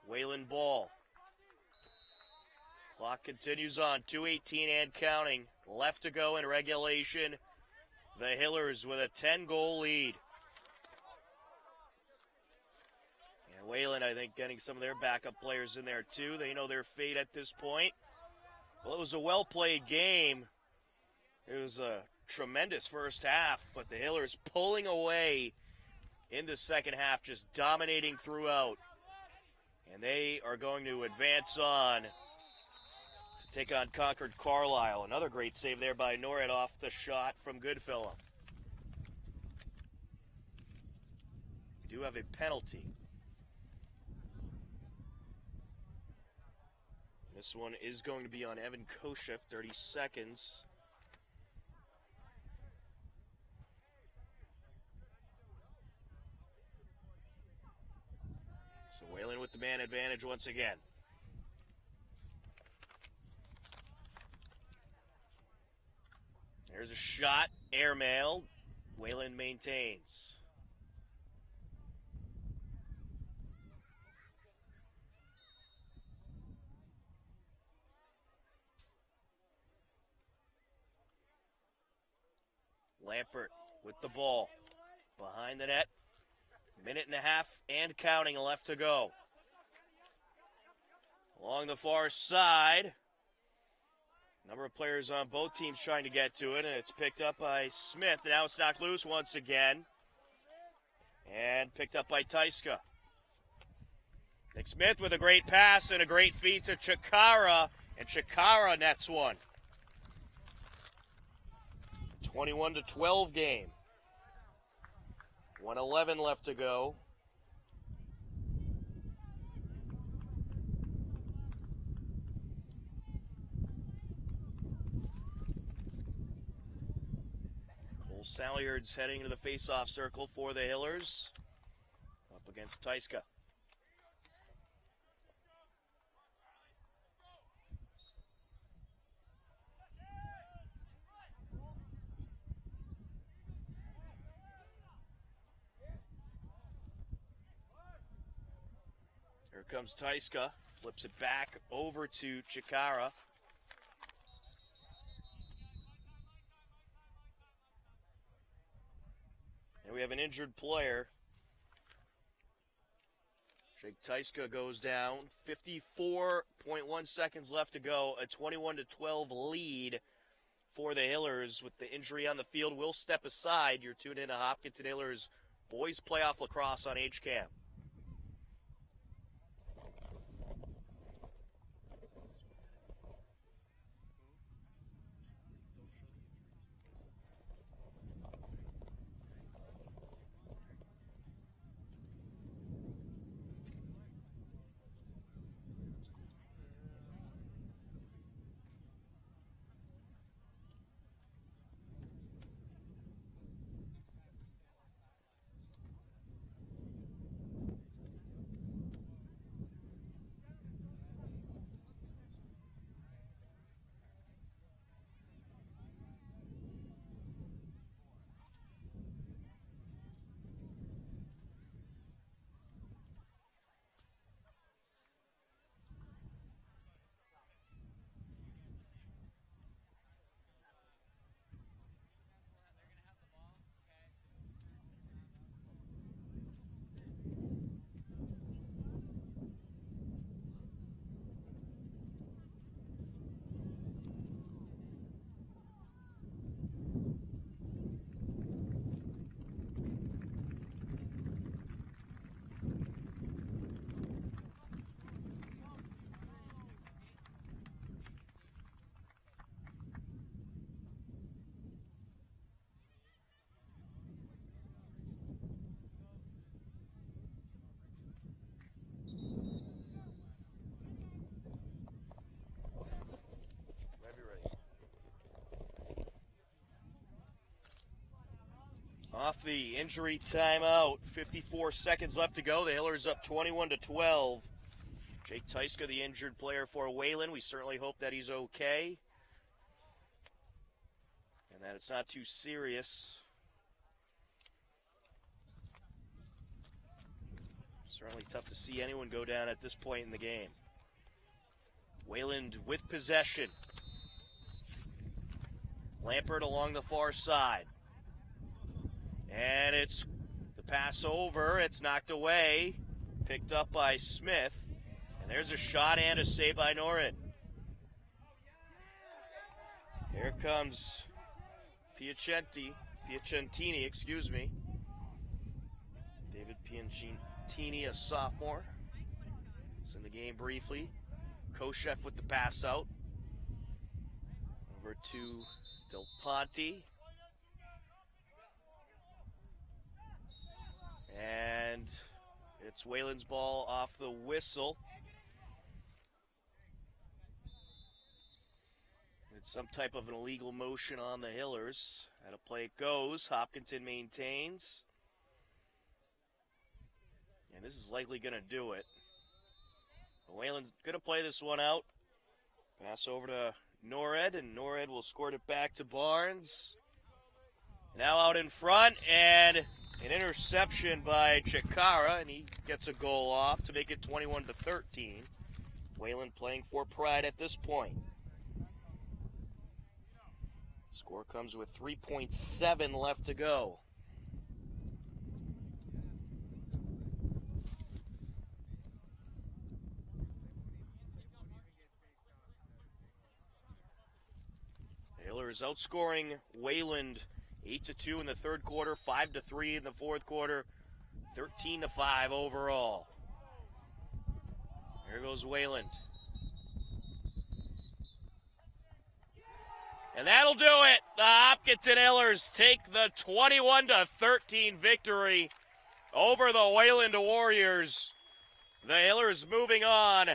Wayland ball. Clock continues on. 2:18 and counting. Left to go in regulation. The Hillers with a 10-goal lead. And Wayland, I think, getting some of their backup players in there, too. They know their fate at this point. Well, it was a well-played game. It was a tremendous first half, but the Hillers pulling away in the second half, just dominating throughout. And they are going to advance on to take on Concord Carlisle. Another great save there by Norrid off the shot from Goodfellow. We do have a penalty. This one is going to be on Evan Koshef, 30 seconds. So Wayland with the man advantage once again. There's a shot, airmailed. Wayland maintains. Lampert with the ball. Behind the net. Minute and a half and counting left to go. Along the far side. Number of players on both teams trying to get to it, and it's picked up by Smith. And now it's knocked loose once again. And picked up by Tyska. Nick Smith with a great pass and a great feed to Chikara. And Chikara nets one. 21-12 game. 1:11 left to go. Cole Salyards heading to the face-off circle for the Hillers. Up against Tyska. Here comes Tyska, flips it back over to Chikara. And we have an injured player. Jake Tyska goes down. 54.1 seconds left to go. A 21-12 lead for the Hillers with the injury on the field. We'll step aside. You're tuned in to Hopkinton Hillers Boys Playoff Lacrosse on HCAM. off the injury timeout. 54 seconds left to go. The Hillers up 21-12. Jake Tyska, the injured player for Wayland. We certainly hope that he's okay and that it's not too serious. Certainly tough to see anyone go down at this point in the game. Wayland with possession. Lampert along the far side. And it's the pass over. It's knocked away. Picked up by Smith. And there's a shot and a save by Norrin. Here comes Piacentini, excuse me. David Piacentini, a sophomore. He's in the game briefly. Koshev with the pass out. Over to Del Ponte. And it's Wayland's ball off the whistle. It's some type of an illegal motion on the Hillers. Out of play it goes. Hopkinton maintains. And this is likely going to do it. Wayland's going to play this one out. Pass over to Norred, and Norred will squirt it back to Barnes. Now out in front, and an interception by Chikara, and he gets a goal off to make it 21-13. Wayland playing for pride at this point. Score comes with 3.7 left to go. Hillers outscoring Wayland 8-2 in the third quarter, 5-3 in the fourth quarter, 13-5 overall. Here goes Wayland. And that'll do it. The Hopkinton Hillers take the 21-13 victory over the Wayland Warriors. The Hillers moving on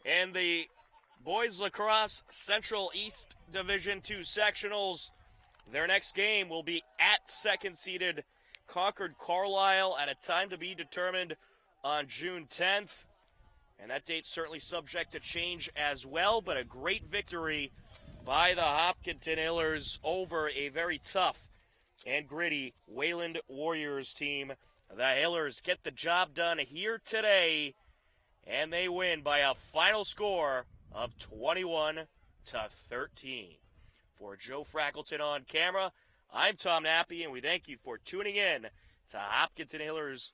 in the Boys Lacrosse Central East Division II sectionals. Their next game will be at second-seeded Concord Carlisle at a time to be determined on June 10th. And that date's certainly subject to change as well, but a great victory by the Hopkinton Hillers over a very tough and gritty Wayland Warriors team. The Hillers get the job done here today, and they win by a final score of 21-13. For Joe Frackleton on camera, I'm Tom Nappy, and we thank you for tuning in to Hopkinton Hillers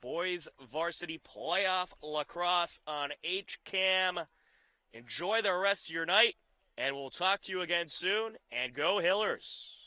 Boys Varsity Playoff Lacrosse on HCAM. Enjoy the rest of your night, and we'll talk to you again soon, and go Hillers!